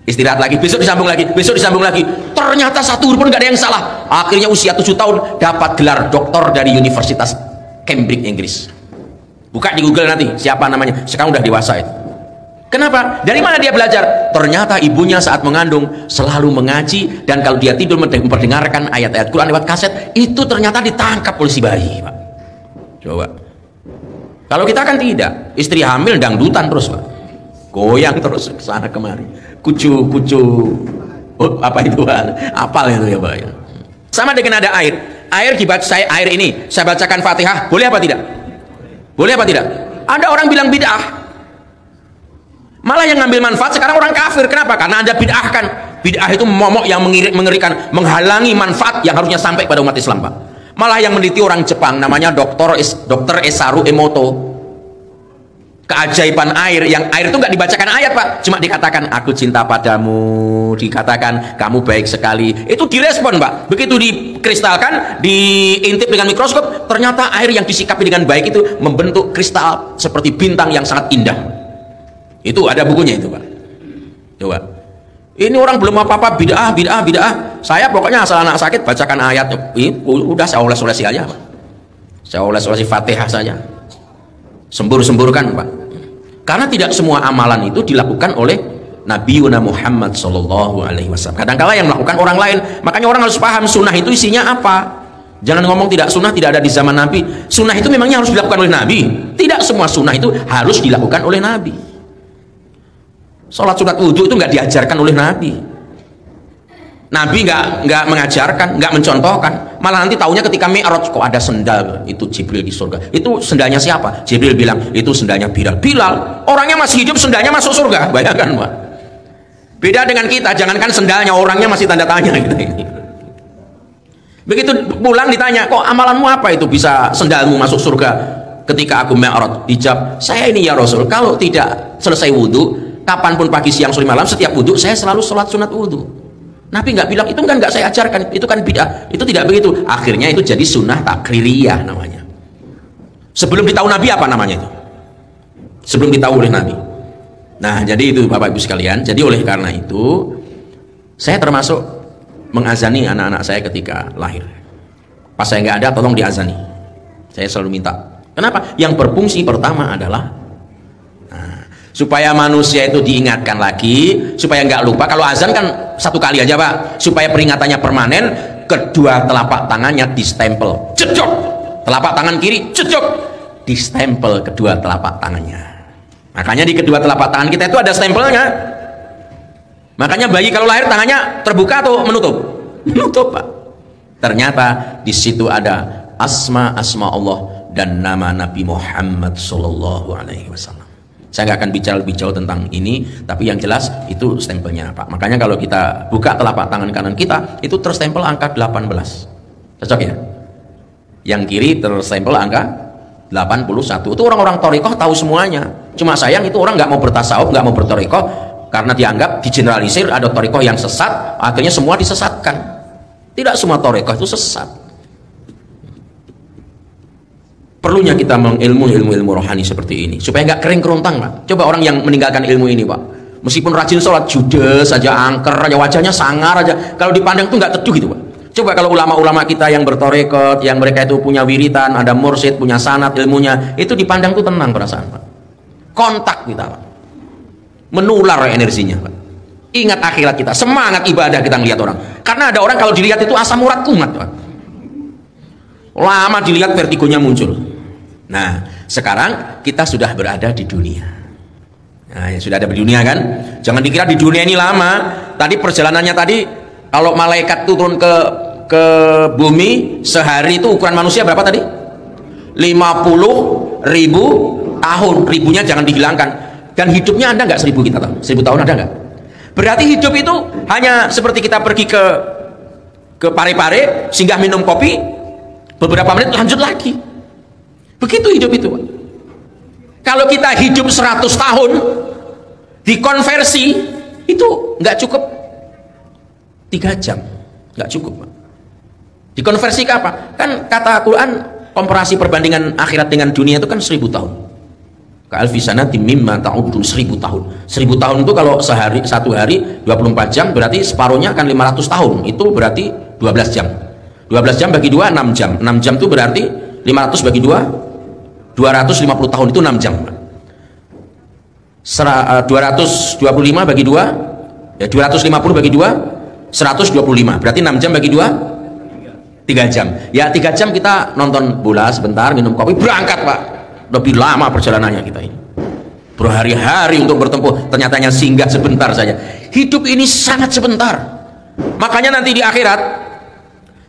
istirahat lagi, besok disambung lagi, besok disambung lagi. Ternyata satu huruf pun nggak ada yang salah. Akhirnya usia 7 tahun dapat gelar doktor dari Universitas Cambridge Inggris. Buka di Google nanti siapa namanya. Sekarang udah dewasa itu. Kenapa? Dari mana dia belajar? Ternyata ibunya saat mengandung selalu mengaji, dan kalau dia tidur memperdengarkan ayat-ayat Quran lewat kaset, itu ternyata ditangkap oleh si bayi, Pak. Coba. Kalau kita kan tidak, istri hamil dangdutan terus, Pak. Goyang terus ke sana kemari. Kucu. Apa itu, Pak? Apal itu ya, Pak. Sama dengan ada air. Air dibaca air ini, saya bacakan Fatihah, boleh apa tidak? Boleh apa tidak? Ada orang bilang bid'ah. Malah yang ngambil manfaat sekarang orang kafir. Kenapa? Karena Anda bid'ahkan. Bid'ah itu momok yang mengerikan, menghalangi manfaat yang harusnya sampai pada umat Islam, Pak. Malah yang meneliti orang Jepang namanya Dr. Esaru Emoto. Keajaiban air, yang air itu nggak dibacakan ayat, Pak, cuma dikatakan aku cinta padamu, dikatakan kamu baik sekali. Itu direspon, Pak. Begitu dikristalkan, diintip dengan mikroskop, ternyata air yang disikapi dengan baik itu membentuk kristal seperti bintang yang sangat indah. Itu ada bukunya itu, Pak. Coba. Ini orang belum apa-apa, bid'ah. Saya pokoknya asal anak sakit bacakan ayat, udah saya oles-olesi aja, Pak. Saya oles-olesi Fatihah saja. Sembur-semburkan, Pak. Karena tidak semua amalan itu dilakukan oleh Nabi Muhammad SAW. Kadang-kala yang melakukan orang lain. Makanya orang harus paham sunnah itu isinya apa. Jangan ngomong tidak sunnah tidak ada di zaman Nabi. Sunnah itu memangnya harus dilakukan oleh Nabi. Tidak semua sunnah itu harus dilakukan oleh Nabi. Sholat sunat wudhu itu nggak diajarkan oleh Nabi. Nabi nggak mengajarkan, nggak mencontohkan. Malah nanti taunya ketika Mi'raj, kok ada sendal, itu Jibril di surga. Itu sendalnya siapa? Jibril bilang itu sendalnya Bilal. Bilal orangnya masih hidup, sendalnya masuk surga. Bayangkan, Pak. Beda dengan kita, jangankan sendalnya, orangnya masih tanda tanya gitu. Begitu pulang ditanya, kok amalanmu apa itu bisa sendalmu masuk surga? Ketika aku Mi'raj, dijawab, saya ini ya Rasul, kalau tidak selesai wudhu, kapanpun pagi siang sore malam, setiap wudhu saya selalu sholat sunat wudhu. Nabi nggak bilang itu kan nggak saya ajarkan, itu kan bid'ah. Itu tidak begitu. Akhirnya itu jadi sunnah takririyah namanya. Sebelum ditahu Nabi apa namanya itu? Sebelum ditahu oleh Nabi. Nah, jadi itu Bapak Ibu sekalian. Jadi oleh karena itu saya termasuk mengazani anak-anak saya ketika lahir. Pas saya nggak ada, tolong diazani. Saya selalu minta. Kenapa? Yang berfungsi pertama adalah supaya manusia itu diingatkan lagi, supaya nggak lupa. Kalau azan kan satu kali aja, Pak, supaya peringatannya permanen. Kedua telapak tangannya distempel, cecok. Telapak tangan kiri cecok, distempel kedua telapak tangannya. Makanya di kedua telapak tangan kita itu ada stempelnya. Makanya bayi kalau lahir tangannya terbuka atau menutup? Menutup, Pak. Ternyata di situ ada asma Allah dan nama Nabi Muhammad Sallallahu Alaihi Wasallam. Saya nggak akan bicara tentang ini, tapi yang jelas itu stempelnya, Pak. Makanya kalau kita buka telapak tangan kanan kita, itu terstempel angka 18. Cocok ya? Yang kiri terstempel angka 81. Itu orang-orang thariqah tahu semuanya. Cuma sayang itu orang nggak mau bertasawuf, nggak mau berthariqah, karena dianggap digeneralisir ada thariqah yang sesat, akhirnya semua disesatkan. Tidak semua thariqah itu sesat. Perlunya kita mengilmu ilmu rohani seperti ini supaya nggak kering kerontang, Pak. Coba orang yang meninggalkan ilmu ini, Pak, meskipun rajin sholat, judes aja, angker aja, wajahnya sangar aja, kalau dipandang tuh nggak teduh gitu, Pak. Coba kalau ulama-ulama kita yang bertorekot, yang mereka itu punya wiritan, ada mursyid, punya sanad ilmunya, itu dipandang tuh tenang perasaan, Pak. Kontak kita, Pak, menular energinya, Pak. Ingat akhirat kita, semangat ibadah kita ngelihat orang, karena ada orang kalau dilihat itu asam urat kumat, Pak. Lama dilihat vertigonya muncul. Nah, sekarang kita sudah berada di dunia. Nah, ya sudah ada di dunia kan? Jangan dikira di dunia ini lama. Tadi perjalanannya tadi, kalau malaikat itu turun ke bumi sehari itu ukuran manusia berapa tadi? 50.000 tahun. Ribunya jangan dihilangkan. Dan hidupnya Anda nggak 1000 kita tahu? 1000 tahun ada nggak? Berarti hidup itu hanya seperti kita pergi ke Pare-Pare, singgah minum kopi, beberapa menit lanjut lagi. Begitu hidup itu, Pak. Kalau kita hidup 100 tahun dikonversi itu nggak cukup 3 jam, nggak cukup, Pak. Dikonversi ke apa? Kan kata Quran, komparasi perbandingan akhirat dengan dunia itu kan 1000 tahun. Ka'alfi sanatin mimma ta'udun, 1000 tahun. 1000 tahun itu kalau satu hari 24 jam, berarti separuhnya akan 500 tahun. Itu berarti 12 jam. 12 jam bagi 2, 6 jam. 6 jam itu berarti 500 bagi 2, 250 tahun itu 6 jam. 225 bagi 2, ya 250 bagi 2, 125. Berarti 6 jam bagi 2, 3 jam. Ya 3 jam kita nonton bola sebentar, minum kopi, berangkat, Pak. Lebih lama perjalanannya kita ini. Berhari-hari untuk bertempuh, ternyata hanya singgah sebentar saja. Hidup ini sangat sebentar. Makanya nanti di akhirat,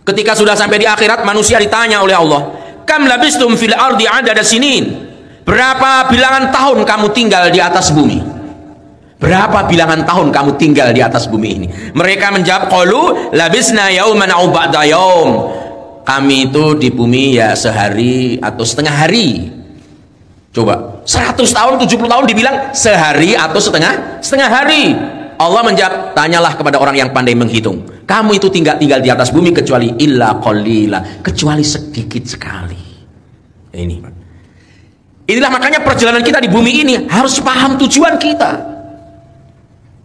ketika sudah sampai di akhirat, manusia ditanya oleh Allah, kam labistum fil ardi adada sinin, berapa bilangan tahun kamu tinggal di atas bumi? Berapa bilangan tahun kamu tinggal di atas bumi ini? Mereka menjawab, qalu labisna yauman aw ba'da yaum, kami itu di bumi ya sehari atau setengah hari. Coba 100 tahun, 70 tahun dibilang sehari atau setengah hari. Allah menjawab, tanyalah kepada orang yang pandai menghitung, kamu itu tinggal di atas bumi kecuali illa qalila, kecuali sedikit sekali. Inilah makanya perjalanan kita di bumi ini harus paham tujuan kita.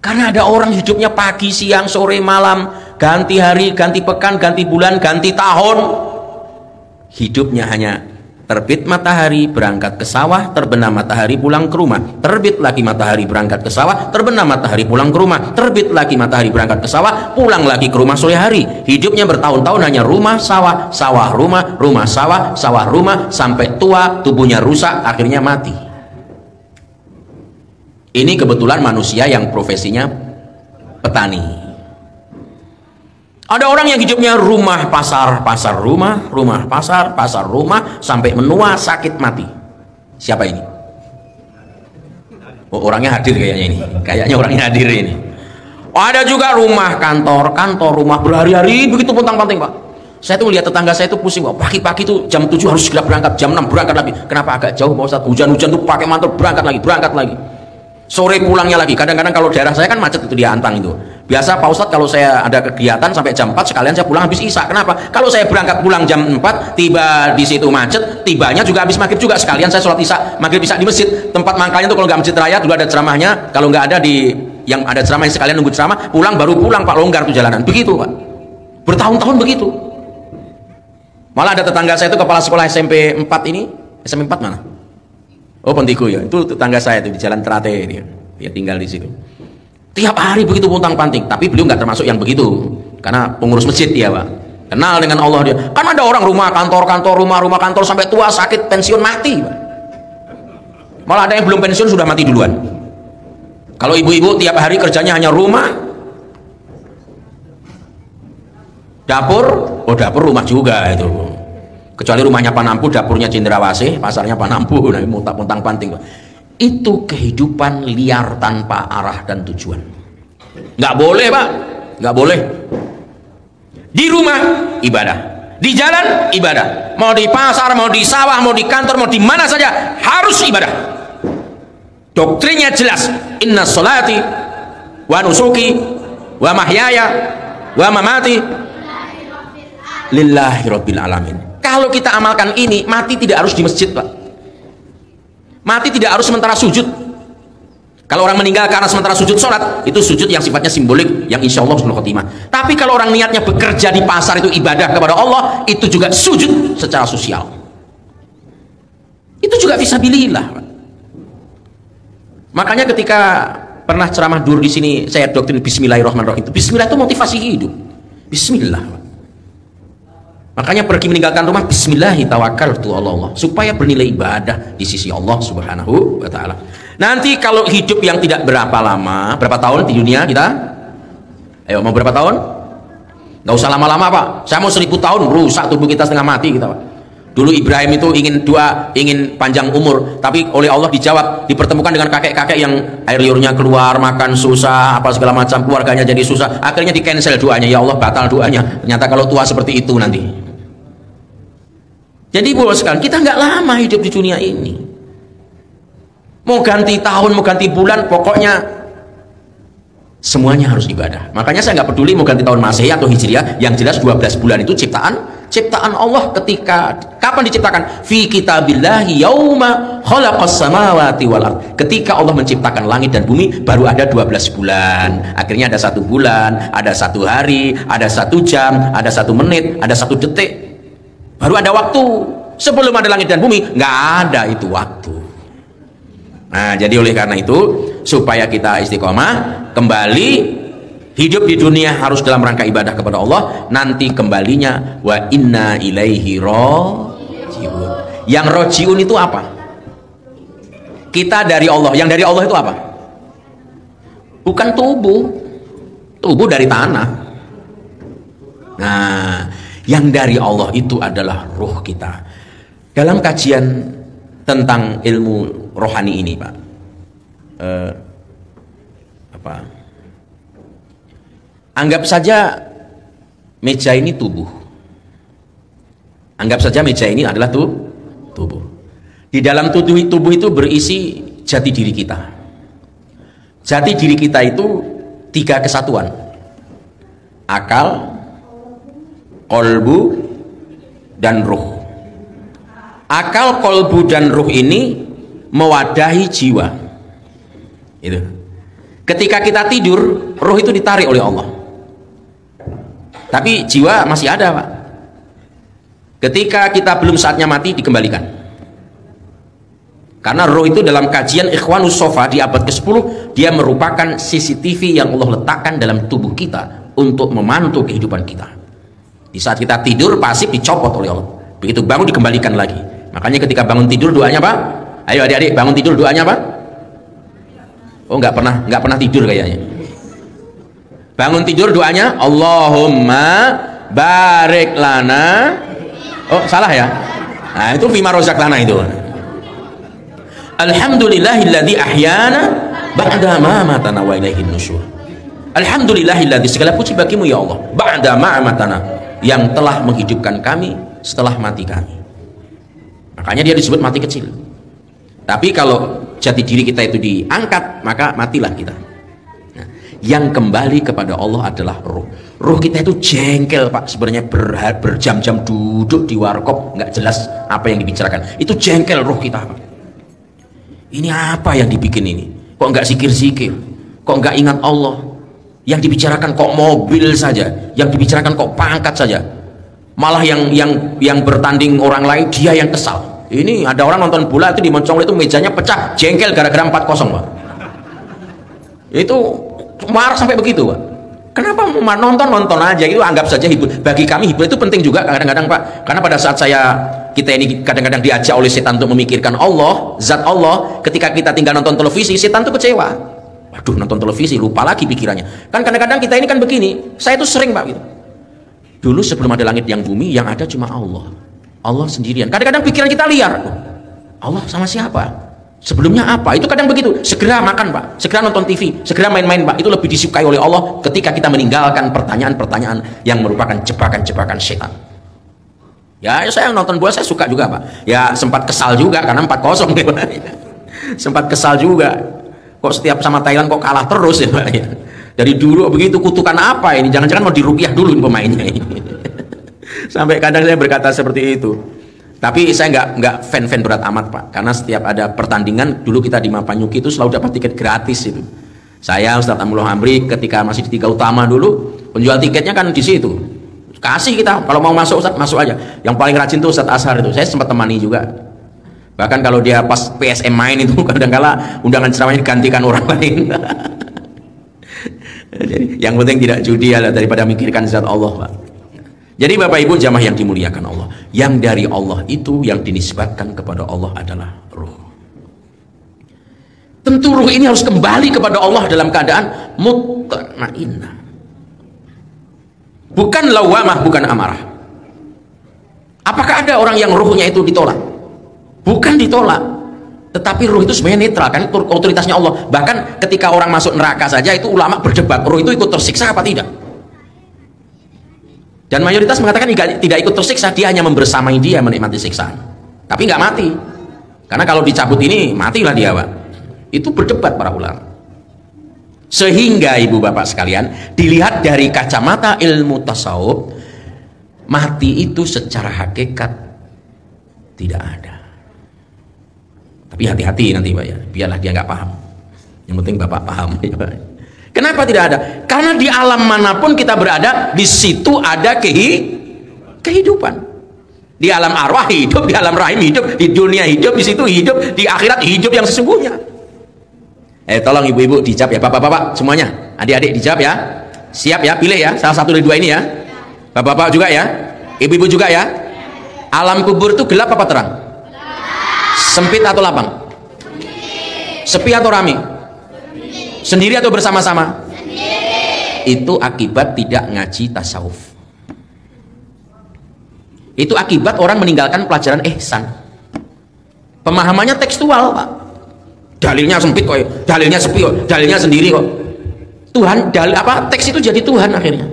Karena ada orang hidupnya pagi, siang, sore, malam, ganti hari, ganti pekan, ganti bulan, ganti tahun. Hidupnya hanya terbit matahari, berangkat ke sawah, terbenam matahari, pulang ke rumah. Terbit lagi matahari, berangkat ke sawah, terbenam matahari, pulang ke rumah. Terbit lagi matahari, berangkat ke sawah, pulang lagi ke rumah sore hari. Hidupnya bertahun-tahun hanya rumah, sawah, sawah, rumah, rumah, sawah, sawah, rumah, sampai tua, tubuhnya rusak, akhirnya mati. Ini kebetulan manusia yang profesinya petani. Ada orang yang hidupnya rumah pasar, pasar rumah, rumah pasar, pasar rumah, sampai menua, sakit, mati. Siapa ini? Oh, orangnya hadir kayaknya ini. Kayaknya orangnya hadir ini. Oh, ada juga rumah kantor, kantor rumah, berhari-hari begitu pontang-panting, Pak. Saya tuh lihat tetangga saya itu pusing, Pak. Pagi-pagi tuh jam 7 harus segera berangkat, jam 6 berangkat lagi. Kenapa agak jauh, Pak Ustadz? Hujan-hujan tuh pakai mantel, berangkat lagi. Sore pulangnya lagi. Kadang-kadang kalau daerah saya kan macet itu di Antang itu. Biasa Pak Ustadz kalau saya ada kegiatan sampai jam 4 sekalian saya pulang habis isya. Kenapa? Kalau saya berangkat pulang jam 4, tiba di situ macet, tibanya juga habis maghrib juga, sekalian saya sholat isya, maghrib isya di masjid. Tempat mangkalnya tuh kalau nggak masjid raya dulu ada ceramahnya, kalau nggak ada di yang ada ceramah sekalian nunggu ceramah, pulang baru pulang, Pak, longgar tuh jalanan. Begitu, Pak. Bertahun-tahun begitu. Malah ada tetangga saya itu kepala sekolah SMP 4 ini, SMP 4 mana? Oh, Pontiku ya. Itu tetangga saya itu di Jalan Trate dia tinggal di situ. Tiap hari begitu pontang-panting, tapi beliau nggak termasuk yang begitu, karena pengurus masjid dia, Pak. Kenal dengan Allah dia. Kan ada orang rumah kantor, rumah kantor sampai tua, sakit, pensiun, mati, Pak. Malah ada yang belum pensiun sudah mati duluan. Kalau ibu-ibu tiap hari kerjanya hanya rumah, dapur, oh dapur rumah juga itu. Kecuali rumahnya Panampu, dapurnya Cendrawasih, pasarnya Panampu, nah muntang panting. Itu kehidupan liar tanpa arah dan tujuan. Nggak boleh, Pak, nggak boleh. Di rumah ibadah, di jalan ibadah, mau di pasar, mau di sawah, mau di kantor, mau di mana saja harus ibadah. Doktrinnya jelas, inna sholati wa nusuki wa mahyaya wa mamati lillahi rabbil alamin. Kalau kita amalkan ini, mati tidak harus di masjid, Pak. Mati tidak harus sementara sujud. Kalau orang meninggal karena sementara sujud sholat, itu sujud yang sifatnya simbolik, yang insya Allah husnul khotimah. Tapi kalau orang niatnya bekerja di pasar, itu ibadah kepada Allah, itu juga sujud secara sosial. Itu juga fisabilillah, Pak. Makanya ketika pernah ceramah dur di sini, saya doktrin Bismillahirrahmanirrahim. Bismillah itu motivasi hidup. Bismillah, Pak. Makanya pergi meninggalkan rumah, bismillahi tawakkaltu ala Allah, supaya bernilai ibadah di sisi Allah Subhanahu wa taala. Nanti kalau hidup yang tidak berapa lama, berapa tahun di dunia kita? Ayo, mau berapa tahun? Nggak usah lama-lama, Pak. Saya mau 1000 tahun, rusak tubuh kita setengah mati kita, Pak. Dulu Ibrahim itu ingin panjang umur, tapi oleh Allah dijawab, dipertemukan dengan kakek-kakek yang air liurnya keluar, makan susah, apa segala macam, keluarganya jadi susah. Akhirnya di cancel doanya, ya Allah batal doanya. Ternyata kalau tua seperti itu nanti. Jadi boleh sekali, kita nggak lama hidup di dunia ini. Mau ganti tahun, mau ganti bulan, pokoknya semuanya harus ibadah. Makanya saya nggak peduli mau ganti tahun Masehi atau Hijriah, yang jelas 12 bulan itu ciptaan Allah. Ketika kapan diciptakan? Fi kitabillahi yauma khalaqas samawati wal ard. Ketika Allah menciptakan langit dan bumi, baru ada 12 bulan. Akhirnya ada 1 bulan, ada 1 hari, ada 1 jam, ada 1 menit, ada 1 detik. Baru ada waktu. Sebelum ada langit dan bumi, nggak ada itu waktu. Nah, jadi oleh karena itu, supaya kita istiqomah, kembali hidup di dunia harus dalam rangka ibadah kepada Allah. Nanti kembalinya wa inna ilaihi rajiun. Yang rajiun itu apa? Kita dari Allah. Yang dari Allah itu apa? Bukan tubuh. Tubuh dari tanah. Nah, yang dari Allah itu adalah ruh kita. Dalam kajian tentang ilmu rohani ini, Pak, anggap saja meja ini tubuh. Anggap saja meja ini adalah tubuh. Di dalam tubuh itu berisi jati diri kita. Jati diri kita itu 3 kesatuan: akal, kolbu, dan ruh. Akal, kolbu, dan ruh ini mewadahi jiwa. Itu. Ketika kita tidur, ruh itu ditarik oleh Allah. Tapi jiwa masih ada, Pak. Ketika kita belum saatnya mati, dikembalikan. Karena ruh itu dalam kajian Ikhwanus Sofa di abad ke-10, dia merupakan CCTV yang Allah letakkan dalam tubuh kita untuk memantau kehidupan kita. Di saat kita tidur, pasif dicopot oleh Allah. Begitu bangun, dikembalikan lagi. Makanya ketika bangun tidur, doanya Pak, ayo adik-adik bangun tidur, doanya Pak. Oh, nggak pernah tidur kayaknya. Bangun tidur doanya Allahumma barik lana. Oh, salah ya. Nah, itu fima rozak lana itu. Alhamdulillahilladzi ahyana ba'da ma amatana wa ilaihin nusyur. Alhamdulillahilladzi, segala puji bagimu ya Allah, ba'da ma amatana, yang telah menghidupkan kami setelah mati kami. Makanya dia disebut mati kecil. Tapi kalau jati diri kita itu diangkat, maka matilah kita. Nah, yang kembali kepada Allah adalah ruh. Ruh kita itu jengkel, Pak. Sebenarnya berjam-jam duduk di warkop, nggak jelas apa yang dibicarakan. Itu jengkel ruh kita, Pak. Ini apa yang dibikin ini? Kok nggak zikir-zikir? Kok nggak ingat Allah? Yang dibicarakan kok mobil saja, yang dibicarakan kok pangkat saja. Malah yang bertanding orang lain, dia yang kesal. Ini ada orang nonton bola itu di Moncong itu mejanya pecah, jengkel gara-gara 4-0, Pak. Itu marah sampai begitu, Pak. Kenapa nonton aja, itu anggap saja hibur. Bagi kami hibur itu penting juga kadang-kadang, Pak. Karena pada saat saya kita ini kadang-kadang diajak oleh setan untuk memikirkan Allah, zat Allah. Ketika kita tinggal nonton televisi, setan tuh kecewa. Waduh, nonton televisi lupa lagi pikirannya. Kan kadang-kadang kita ini kan begini, saya tuh sering Pak gitu. Dulu sebelum ada langit yang bumi, yang ada cuma Allah. Allah sendirian. Kadang-kadang pikiran kita liar. Allah sama siapa? Sebelumnya apa? Itu kadang begitu. Segera makan Pak, segera nonton TV, segera main-main Pak. Itu lebih disukai oleh Allah ketika kita meninggalkan pertanyaan-pertanyaan yang merupakan jebakan-jebakan setan. Ya, saya nonton bola saya suka juga Pak. Ya sempat kesal juga karena 4-0 gitu. Sempat kesal juga. Kok setiap sama Thailand kok kalah terus ya Pak. Ya. Dari dulu begitu, kutukan apa ini? Jangan-jangan mau dirupiah dulu pemainnya ini. Sampai kadang saya berkata seperti itu. Tapi saya nggak fan berat amat Pak. Karena setiap ada pertandingan, dulu kita di Mapanyuki itu selalu dapat tiket gratis itu. Saya Ustadz Amullah Amri ketika masih di Tiga Utama dulu, penjual tiketnya kan di situ. Kasih kita, kalau mau masuk Ustadz, masuk aja. Yang paling rajin tuh Ustadz Ashar itu, saya sempat temani juga. Bahkan kalau dia pas PSM main itu kadang-kala undangan ceramahnya digantikan orang lain. Jadi, yang penting tidak judi ya, daripada mikirkan zat Allah Pak. Jadi Bapak Ibu jamaah yang dimuliakan Allah, yang dari Allah itu yang dinisbatkan kepada Allah adalah ruh. Tentu ruh ini harus kembali kepada Allah dalam keadaan mutmainnah. Bukan lawamah, bukan amarah. Apakah ada orang yang ruhnya itu ditolak? Bukan ditolak, tetapi ruh itu sebenarnya netral, kan itu otoritasnya Allah. Bahkan ketika orang masuk neraka saja itu ulama berdebat, ruh itu ikut tersiksa apa tidak? Dan mayoritas mengatakan tidak ikut tersiksa, dia hanya membersamai dia menikmati siksaan. Tapi nggak mati, karena kalau dicabut ini matilah dia Pak. Itu berdebat para ulama. Sehingga ibu bapak sekalian, dilihat dari kacamata ilmu tasawuf, mati itu secara hakikat tidak ada. Tapi hati-hati nanti Pak ya, biarlah dia nggak paham. Yang penting bapak paham. Kenapa tidak ada? Karena di alam manapun kita berada, di situ ada kehidupan. Di alam arwah hidup, di alam rahim hidup, di dunia hidup, di situ hidup, di akhirat hidup yang sesungguhnya. Tolong ibu-ibu dijawab ya, bapak-bapak semuanya, adik-adik dijawab ya, siap ya, pilih ya, salah satu dari dua ini ya, bapak-bapak juga ya, ibu-ibu juga ya. Alam kubur itu gelap apa terang? Sempit atau lapang? Sepi atau rame? Sendiri atau bersama-sama? Itu akibat tidak ngaji tasawuf. Itu akibat orang meninggalkan pelajaran ihsan. Pemahamannya tekstual Pak. Dalilnya sempit kok, dalilnya sepi kok, dalilnya sendiri kok. Tuhan dalil apa? Teks itu jadi Tuhan akhirnya.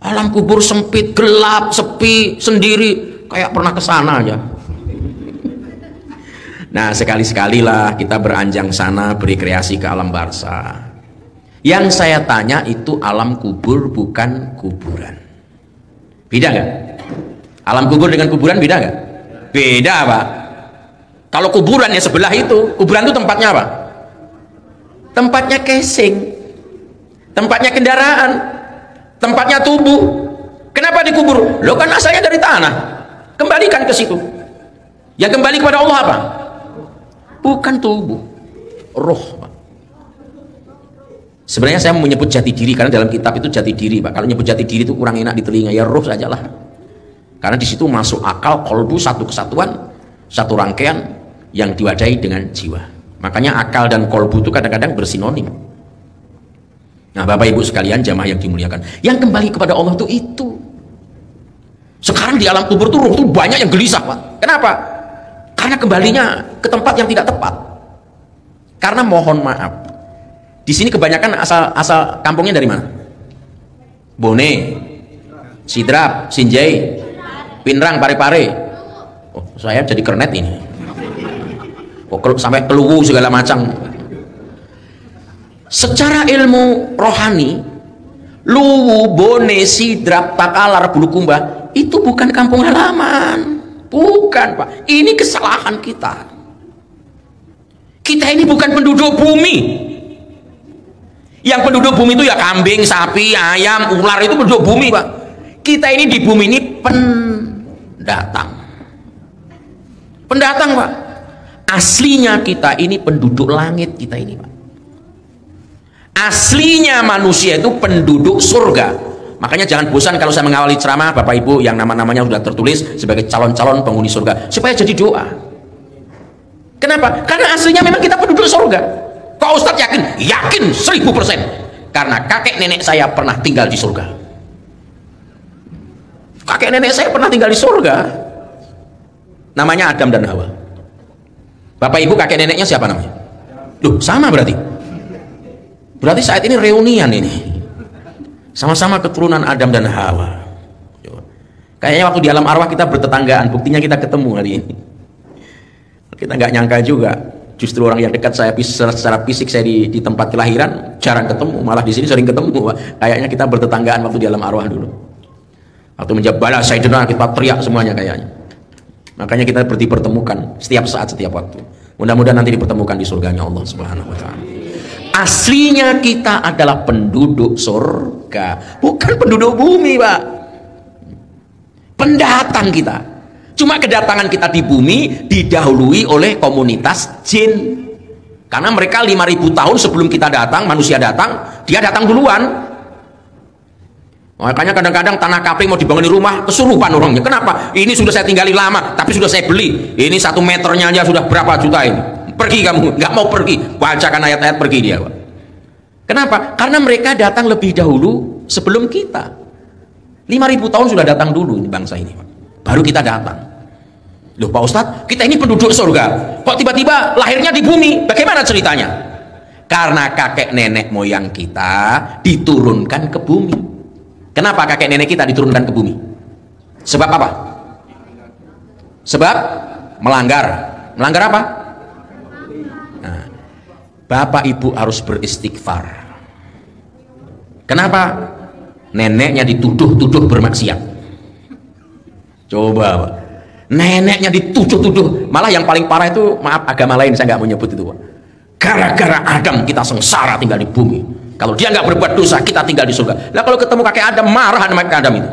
Alam kubur sempit, gelap, sepi, sendiri, kayak pernah kesana aja. Nah sekali-sekalilah kita beranjang sana, berrekreasi ke alam barzah. Yang saya tanya itu alam kubur bukan kuburan. Beda nggak? Alam kubur dengan kuburan beda nggak? Beda Pak. Kalau kuburan ya sebelah itu, kuburan itu tempatnya apa? Tempatnya casing, tempatnya kendaraan, tempatnya tubuh. Kenapa dikubur? Lo kan asalnya dari tanah, kembalikan ke situ. Yang kembali kepada Allah apa? Bukan tubuh, roh. Sebenarnya saya menyebut jati diri karena dalam kitab itu jati diri Pak. Kalau nyebut jati diri itu kurang enak di telinga, ya roh sajalah. Karena di situ masuk akal, kolbu, satu kesatuan, satu rangkaian yang diwadahi dengan jiwa. Makanya akal dan kolbu itu kadang-kadang bersinonim. Nah Bapak Ibu sekalian jamaah yang dimuliakan, yang kembali kepada Allah itu. Sekarang di alam kubur tuh ruh tuh banyak yang gelisah Pak. Kenapa? Karena kembalinya ke tempat yang tidak tepat. Karena mohon maaf, di sini kebanyakan asal kampungnya dari mana? Bone, Sidrap, Sinjai, Pinrang, Parepare. Oh, saya jadi kernet ini. Kok sampai keluwu segala macam. Secara ilmu rohani, Luwu, Bone, Sidrap, Takalar, Bulukumba itu bukan kampung halaman. Bukan Pak, ini kesalahan kita. Kita ini bukan penduduk bumi. Yang penduduk bumi itu ya kambing, sapi, ayam, ular, itu penduduk bumi Pak. Kita ini di bumi ini pendatang. Pendatang Pak. Aslinya kita ini penduduk langit, kita ini Pak. Aslinya manusia itu penduduk surga. Makanya jangan bosan kalau saya mengawali ceramah Bapak Ibu yang nama-namanya sudah tertulis sebagai calon-calon penghuni surga, supaya jadi doa. Kenapa? Karena aslinya memang kita penduduk surga. Kok Ustadz yakin? Yakin 1000%. Karena kakek nenek saya pernah tinggal di surga. Kakek nenek saya pernah tinggal di surga. Namanya Adam dan Hawa. Bapak Ibu kakek neneknya siapa namanya? Loh, sama berarti. Berarti saat ini reunian ini. Sama-sama keturunan Adam dan Hawa. Kayaknya waktu di alam arwah kita bertetanggaan, buktinya kita ketemu hari ini. Kita nggak nyangka juga, justru orang yang dekat saya secara fisik saya di tempat kelahiran jarang ketemu, malah di sini sering ketemu. Kayaknya kita bertetanggaan waktu di alam arwah dulu. Waktu menjawab bala Sayyidina kita teriak semuanya kayaknya. Makanya kita dipertemukan setiap saat, setiap waktu. Mudah-mudahan nanti dipertemukan di surganya Allah Subhanahu wa taala. Aslinya kita adalah penduduk surga, bukan penduduk bumi, Pak. Pendatang kita. Cuma kedatangan kita di bumi didahului oleh komunitas jin. Karena mereka 5000 tahun sebelum kita datang, manusia datang, dia datang duluan. Makanya kadang-kadang tanah kapling mau dibangun di rumah, kesurupan orangnya. Kenapa? Ini sudah saya tinggali lama, tapi sudah saya beli. Ini 1 meternya aja sudah berapa juta ini. Pergi kamu, nggak mau pergi, bacakan ayat-ayat, pergi dia. Kenapa? Karena mereka datang lebih dahulu sebelum kita. 5000 tahun sudah datang dulu ini bangsa ini, baru kita datang. Loh Pak Ustadz, kita ini penduduk surga, kok tiba-tiba lahirnya di bumi? Bagaimana ceritanya? Karena kakek nenek moyang kita diturunkan ke bumi. Kenapa kakek nenek kita diturunkan ke bumi? Sebab apa? Sebab melanggar. Melanggar apa? Bapak Ibu harus beristighfar. Kenapa? Neneknya dituduh-tuduh bermaksiat. Coba Pak. Neneknya dituduh-tuduh. Malah yang paling parah itu, maaf agama lain saya nggak mau nyebut itu Pak. Gara-gara Adam kita sengsara tinggal di bumi. Kalau dia nggak berbuat dosa kita tinggal di surga. Lah kalau ketemu kakek Adam marah sama kakek Adam itu.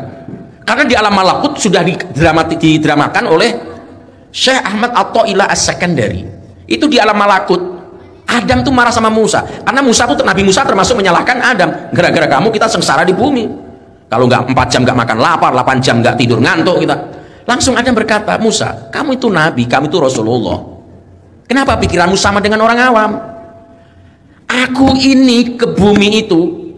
Karena di alam malakut sudah didramakan oleh Syekh Ahmad At-Thaillah As-Sakandari. Itu di alam malakut. Adam tuh marah sama Musa karena Nabi Musa termasuk menyalahkan Adam, gara-gara kamu kita sengsara di bumi, kalau nggak 4 jam nggak makan lapar, 8 jam nggak tidur ngantuk kita. Langsung Adam berkata, Musa kamu itu Nabi, kamu itu Rasulullah, kenapa pikiranmu sama dengan orang awam? Aku ini ke bumi itu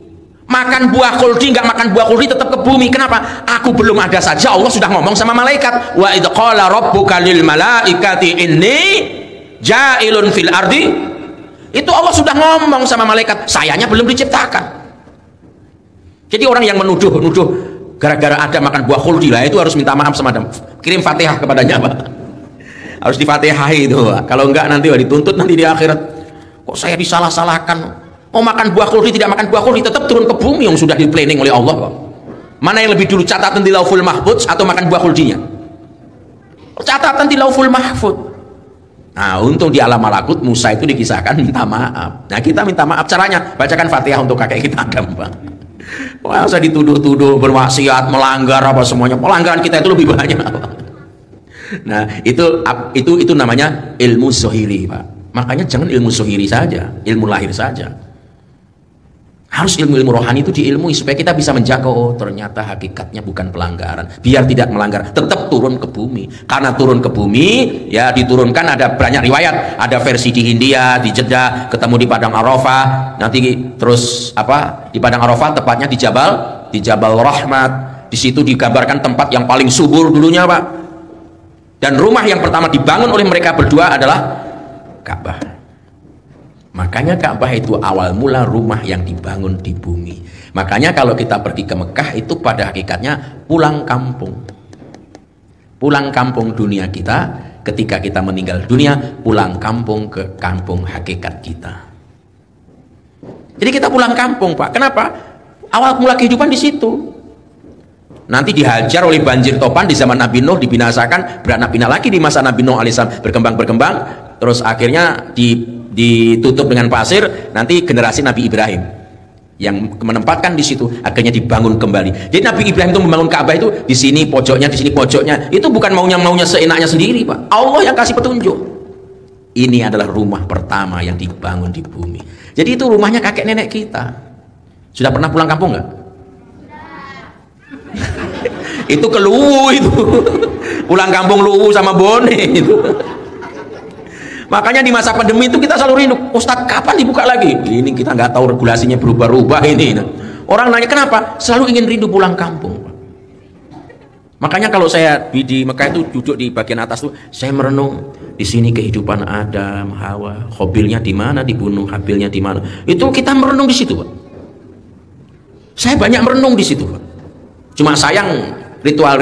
makan buah khuldi, nggak makan buah khuldi tetap ke bumi. Kenapa? Aku belum ada saja Allah sudah ngomong sama malaikat, wa idz qala rabbuka lil malaikati inni ja'ilun fil ardi. Itu Allah sudah ngomong sama malaikat, sayanya belum diciptakan. Jadi orang yang menuduh gara-gara ada makan buah khuldi lah, itu harus minta maaf sama Adam, kirim Fatihah kepadanya Pak. Harus di-Fatihahi itu Pak. Kalau enggak nanti dituntut nanti di akhirat. Kok saya disalah-salahkan? Mau makan buah khuldi tidak makan buah khuldi tetap turun ke bumi yang sudah di-planning oleh Allah Pak. Mana yang lebih dulu, catatan di Lauhul Mahfuz atau makan buah khuldinya? Catatan di Lauhul Mahfuz. Nah, untung di alam malakut Musa itu dikisahkan minta maaf. Nah, kita minta maaf caranya bacakan Fatihah untuk kakek kita Adam, Pak. Wah, saya dituduh-tuduh bermaksiat, melanggar apa semuanya. Pelanggaran kita itu lebih banyak, Pak. Nah, itu namanya ilmu zuhiri, Pak. Makanya jangan ilmu zuhiri saja, ilmu lahir saja. Harus ilmu-ilmu rohani itu diilmui supaya kita bisa menjaga, oh ternyata hakikatnya bukan pelanggaran, biar tidak melanggar, tetap turun ke bumi. Karena turun ke bumi ya diturunkan, ada banyak riwayat, ada versi di India, di Jeddah, ketemu di Padang Arafah, nanti terus apa di Padang Arafah tepatnya di Jabal Rahmat. Di situ digambarkan tempat yang paling subur dulunya Pak, dan rumah yang pertama dibangun oleh mereka berdua adalah Ka'bah. Makanya Ka'bah itu awal mula rumah yang dibangun di bumi. Makanya kalau kita pergi ke Mekah itu pada hakikatnya pulang kampung. Pulang kampung dunia kita, ketika kita meninggal dunia, pulang kampung ke kampung hakikat kita. Jadi kita pulang kampung Pak. Kenapa? Awal mula kehidupan di situ. Nanti dihajar oleh banjir topan di zaman Nabi Nuh, dibinasakan, beranak pinak lagi di masa Nabi Nuh alaihissalam, berkembang, terus akhirnya ditutup dengan pasir. Nanti generasi Nabi Ibrahim yang menempatkan di situ, akhirnya dibangun kembali. Jadi Nabi Ibrahim itu membangun Ka'bah itu di sini pojoknya, di sini pojoknya. Itu bukan maunya seenaknya sendiri Pak. Allah yang kasih petunjuk. Ini adalah rumah pertama yang dibangun di bumi. Jadi itu rumahnya kakek nenek kita. Sudah pernah pulang kampung nggak? Itu keluwu itu. Pulang kampung luwu sama bone itu. Makanya di masa pandemi itu kita selalu rindu, Ustadz kapan dibuka lagi? Ini kita nggak tahu regulasinya berubah-ubah ini. Orang nanya kenapa? Selalu ingin rindu pulang kampung. Makanya kalau saya di Mekah itu duduk di bagian atas tuh, saya merenung di sini kehidupan Adam, Hawa, Habilnya di mana dibunuh, Habilnya di mana. Itu kita merenung di situ, Pak. Saya banyak merenung di situ, Pak. Cuma sayang ritual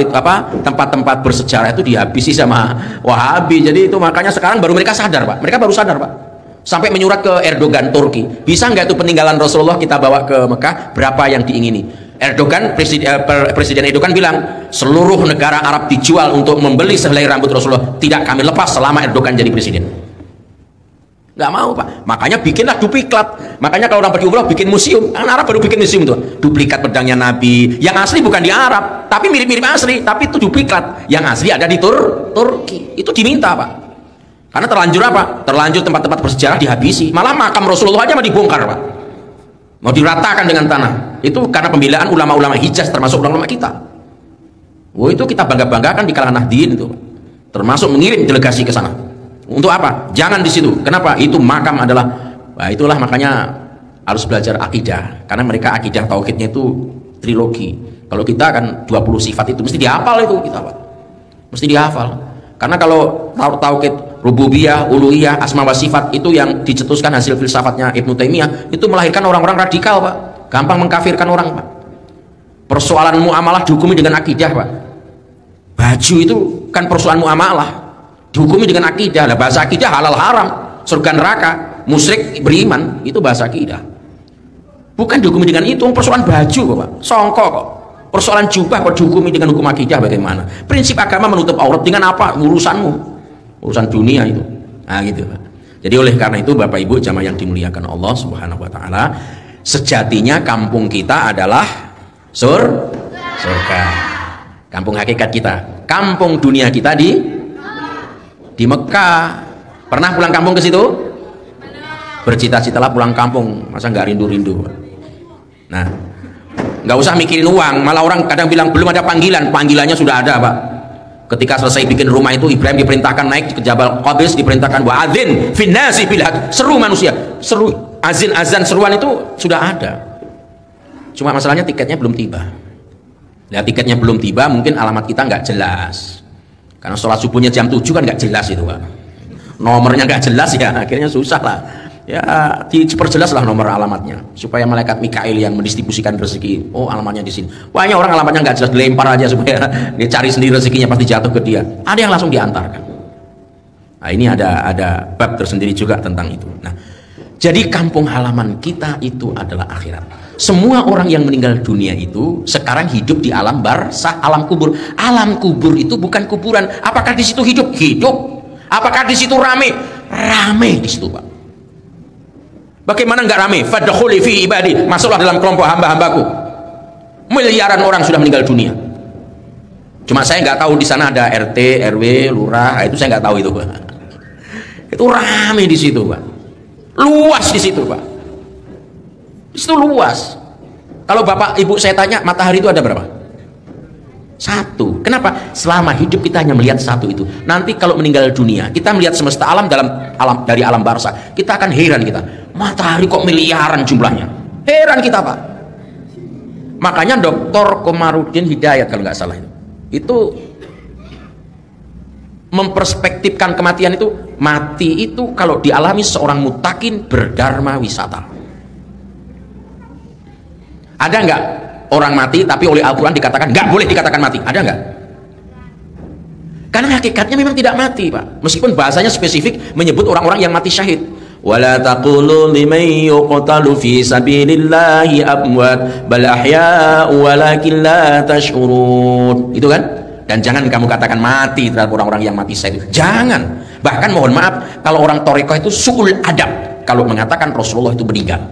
tempat-tempat bersejarah itu dihabisi sama Wahabi. Jadi itu makanya sekarang baru mereka sadar, Pak. Mereka baru sadar, Pak. Sampai menyurat ke Erdogan Turki. Bisa nggak itu peninggalan Rasulullah kita bawa ke Mekah? Berapa yang diingini? Erdogan, Presiden Erdogan bilang seluruh negara Arab dijual untuk membeli sehelai rambut Rasulullah, tidak kami lepas selama Erdogan jadi presiden. Nggak mau, Pak. Makanya bikinlah duplikat. Makanya kalau orang pergi umroh bikin museum. Kan Arab baru bikin museum tuh, duplikat pedangnya Nabi yang asli bukan di Arab tapi mirip-mirip asli, tapi itu duplikat. Yang asli ada di Turki. Itu diminta, Pak, karena terlanjur apa? Terlanjur tempat-tempat bersejarah dihabisi. Malah makam Rasulullah aja mau dibongkar, Pak, mau diratakan dengan tanah. Itu karena pembelaan ulama-ulama Hijaz, termasuk ulama kita. Itu kita bangga-banggakan di kalangan Nahdien itu, termasuk mengirim delegasi ke sana. Untuk apa? Jangan di situ. Kenapa? Itu makam adalah, itulah makanya harus belajar akidah, karena mereka akidah tauhidnya itu trilogi. Kalau kita kan 20 sifat itu mesti dihafal itu kita, Pak. Mesti dihafal. Karena kalau tauhid rububiyah, uluhiyah, asma wa sifat itu yang dicetuskan hasil filsafatnya Ibnu Taimiyah, itu melahirkan orang-orang radikal, Pak. Gampang mengkafirkan orang, Pak. Persoalan muamalah dihukumi dengan akidah, Pak. Baju itu kan persoalan muamalah, dihukumi dengan akidah. Lah bahasa akidah halal haram, surga neraka, musyrik beriman, itu bahasa akidah. Bukan dihukumi dengan itu. Persoalan baju kok, Pak. Songkok kok. Persoalan jubah kok dihukumi dengan hukum akidah bagaimana? Prinsip agama menutup aurat dengan apa? Urusanmu. Urusan dunia itu. Nah, gitu, Pak. Jadi oleh karena itu Bapak Ibu jamaah yang dimuliakan Allah Subhanahu wa taala, sejatinya kampung kita adalah surga. Kampung hakikat kita, kampung dunia kita di Mekah. Pernah pulang kampung ke situ? Bercita-citalah pulang kampung, masa nggak rindu-rindu? Nah, nggak usah mikirin uang. Malah orang kadang bilang belum ada panggilan. Panggilannya sudah ada, Pak. Ketika selesai bikin rumah itu, Ibrahim diperintahkan naik ke Jabal Qadis, diperintahkan wa'adzin finnasi bil hajj, seru manusia, seru azan seruan itu sudah ada. Cuma masalahnya tiketnya belum tiba. Nah, tiketnya belum tiba, mungkin alamat kita nggak jelas. Karena sholat subuhnya jam 7 kan nggak jelas itu, Pak. Nomornya nggak jelas ya, akhirnya susah lah. Ya, diperjelas lah nomor alamatnya supaya malaikat Mikail yang mendistribusikan rezeki, oh alamatnya di sini. Banyak orang alamatnya nggak jelas, dilempar aja supaya dia cari sendiri rezekinya, pasti jatuh ke dia. Ada yang langsung diantarkan. Nah, ini ada bab tersendiri juga tentang itu. Nah, jadi kampung halaman kita itu adalah akhirat. Semua orang yang meninggal dunia itu sekarang hidup di alam barzakh, alam kubur. Alam kubur itu bukan kuburan. Apakah di situ hidup? Hidup. Apakah di situ rame? Rame di situ, Pak. Bagaimana nggak rame? Fadkhuli fi ibadi, masuklah dalam kelompok hamba-hambaku. Miliaran orang sudah meninggal dunia. Cuma saya nggak tahu di sana ada RT, RW, lurah, itu saya nggak tahu itu, Pak. Itu rame di situ, Pak. Luas di situ, Pak. Di situ luas. Kalau Bapak Ibu saya tanya, matahari itu ada berapa? Satu. Kenapa? Selama hidup kita hanya melihat satu itu. Nanti kalau meninggal dunia, kita melihat semesta alam dari alam barzakh, kita akan heran kita. Matahari kok miliaran jumlahnya? Heran kita, Pak. Makanya Dr. Komarudin Hidayat kalau nggak salah itu memperspektifkan kematian itu, mati itu kalau dialami seorang mutakin berdharma wisata. Ada nggak orang mati tapi oleh Al-Quran dikatakan nggak boleh dikatakan mati? Ada nggak? Karena hakikatnya memang tidak mati, Pak. Meskipun bahasanya spesifik menyebut orang-orang yang mati syahid. Wala taqulu liman yuqtalu fi sabilillahi amwat bal ahya'u walakin la tash'urun. Itu kan? Dan jangan kamu katakan mati terhadap orang-orang yang mati syahid. Jangan. Bahkan mohon maaf, kalau orang Thariqah itu su'ul adab kalau mengatakan Rasulullah itu meninggal.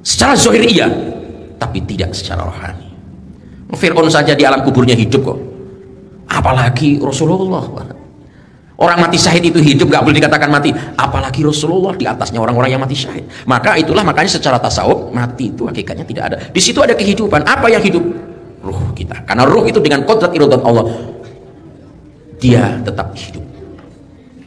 Secara zahir iya, tapi tidak secara rohani. Fir'aun saja di alam kuburnya hidup kok, apalagi Rasulullah. Orang mati syahid itu hidup, gak boleh dikatakan mati, apalagi Rasulullah di atasnya orang-orang yang mati syahid. Makanya secara tasawuf mati itu hakikatnya tidak ada. Di situ ada kehidupan. Apa yang hidup? Ruh kita. Karena ruh itu dengan kodrat iradat Allah, dia tetap hidup.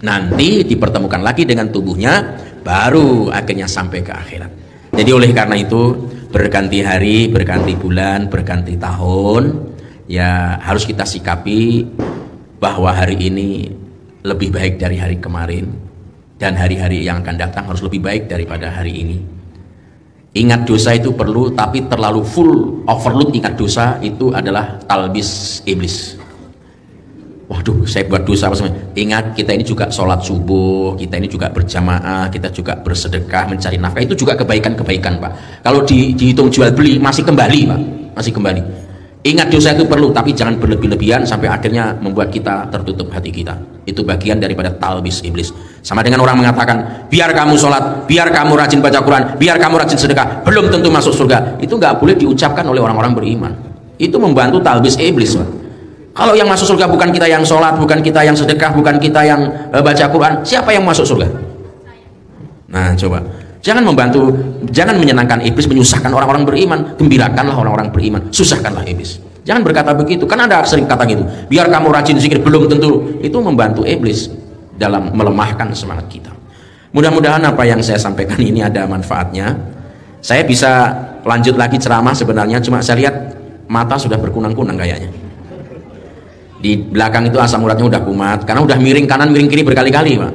Nanti dipertemukan lagi dengan tubuhnya, baru akhirnya sampai ke akhirat. Jadi oleh karena itu, berganti hari, berganti bulan, berganti tahun, ya harus kita sikapi bahwa hari ini lebih baik dari hari kemarin, dan hari-hari yang akan datang harus lebih baik daripada hari ini. Ingat dosa itu perlu, tapi terlalu full overload ingat dosa itu adalah talbis iblis. Waduh, saya buat dosa apa semuanya. Ingat, kita ini juga sholat subuh, kita ini juga berjamaah, kita juga bersedekah, mencari nafkah, itu juga kebaikan-kebaikan, Pak. Kalau dihitung jual beli masih kembali, Pak, masih kembali. Ingat, dosa itu perlu, tapi jangan berlebih-lebihan sampai akhirnya membuat kita tertutup hati kita. Itu bagian daripada talbis iblis. Sama dengan orang mengatakan, biar kamu sholat, biar kamu rajin baca Quran, biar kamu rajin sedekah, belum tentu masuk surga. Itu nggak boleh diucapkan oleh orang-orang beriman. Itu membantu talbis iblis, Pak. Kalau yang masuk surga bukan kita yang sholat, bukan kita yang sedekah, bukan kita yang baca Quran, siapa yang masuk surga? Nah, coba. Jangan membantu, jangan menyenangkan iblis, menyusahkan orang-orang beriman. Gembirakanlah orang-orang beriman, susahkanlah iblis. Jangan berkata begitu, kan ada sering kata gitu. Biar kamu rajin zikir, belum tentu. Itu membantu iblis dalam melemahkan semangat kita. Mudah-mudahan apa yang saya sampaikan ini ada manfaatnya. Saya bisa lanjut lagi ceramah sebenarnya, cuma saya lihat mata sudah berkunang-kunang kayaknya. Di belakang itu asam uratnya udah kumat karena udah miring kanan miring kiri berkali-kali, Pak.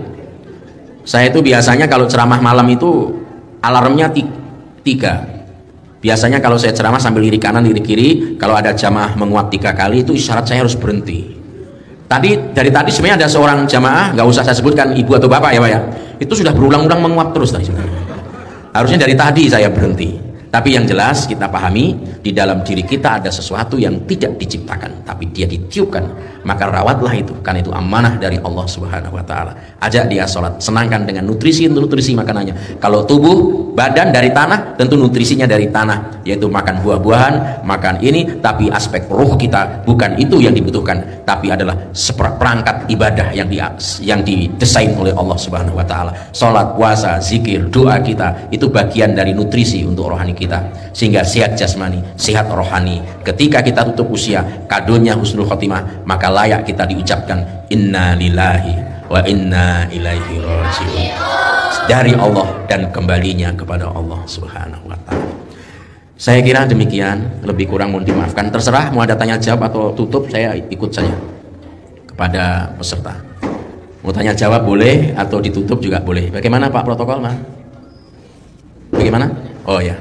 Saya itu biasanya kalau ceramah malam itu alarmnya 3. Biasanya kalau saya ceramah sambil lirik kanan lirik kiri, kalau ada jamaah menguap 3 kali itu isyarat saya harus berhenti. Dari tadi sebenarnya ada seorang jamaah, nggak usah saya sebutkan ibu atau bapak ya, Pak ya, itu sudah berulang-ulang menguap terus tadi. Harusnya dari tadi saya berhenti. Tapi yang jelas kita pahami, di dalam diri kita ada sesuatu yang tidak diciptakan, tapi dia ditiupkan. Maka rawatlah itu, karena itu amanah dari Allah Subhanahu wa Ta'ala. Ajak dia sholat, senangkan dengan nutrisi makanannya. Kalau tubuh, badan dari tanah, tentu nutrisinya dari tanah, yaitu makan buah-buahan, makan ini. Tapi aspek ruh kita bukan itu yang dibutuhkan, tapi adalah seperangkat ibadah yang didesain oleh Allah Subhanahu wa Ta'ala. Sholat, puasa, zikir, doa kita, itu bagian dari nutrisi untuk rohani kita, sehingga sehat jasmani, sehat rohani. Ketika kita tutup usia, kadonya husnul khotimah, maka layak kita diucapkan inna lillahi wa inna ilaihi raji'un, dari Allah dan kembalinya kepada Allah Subhanahu wa Ta'ala. Saya kira demikian, lebih kurang mohon dimaafkan. Terserah mau ada tanya jawab atau tutup, saya ikut saja kepada peserta. Mau tanya jawab boleh, atau ditutup juga boleh. Bagaimana Pak protokol, Mas? Bagaimana? Oh ya.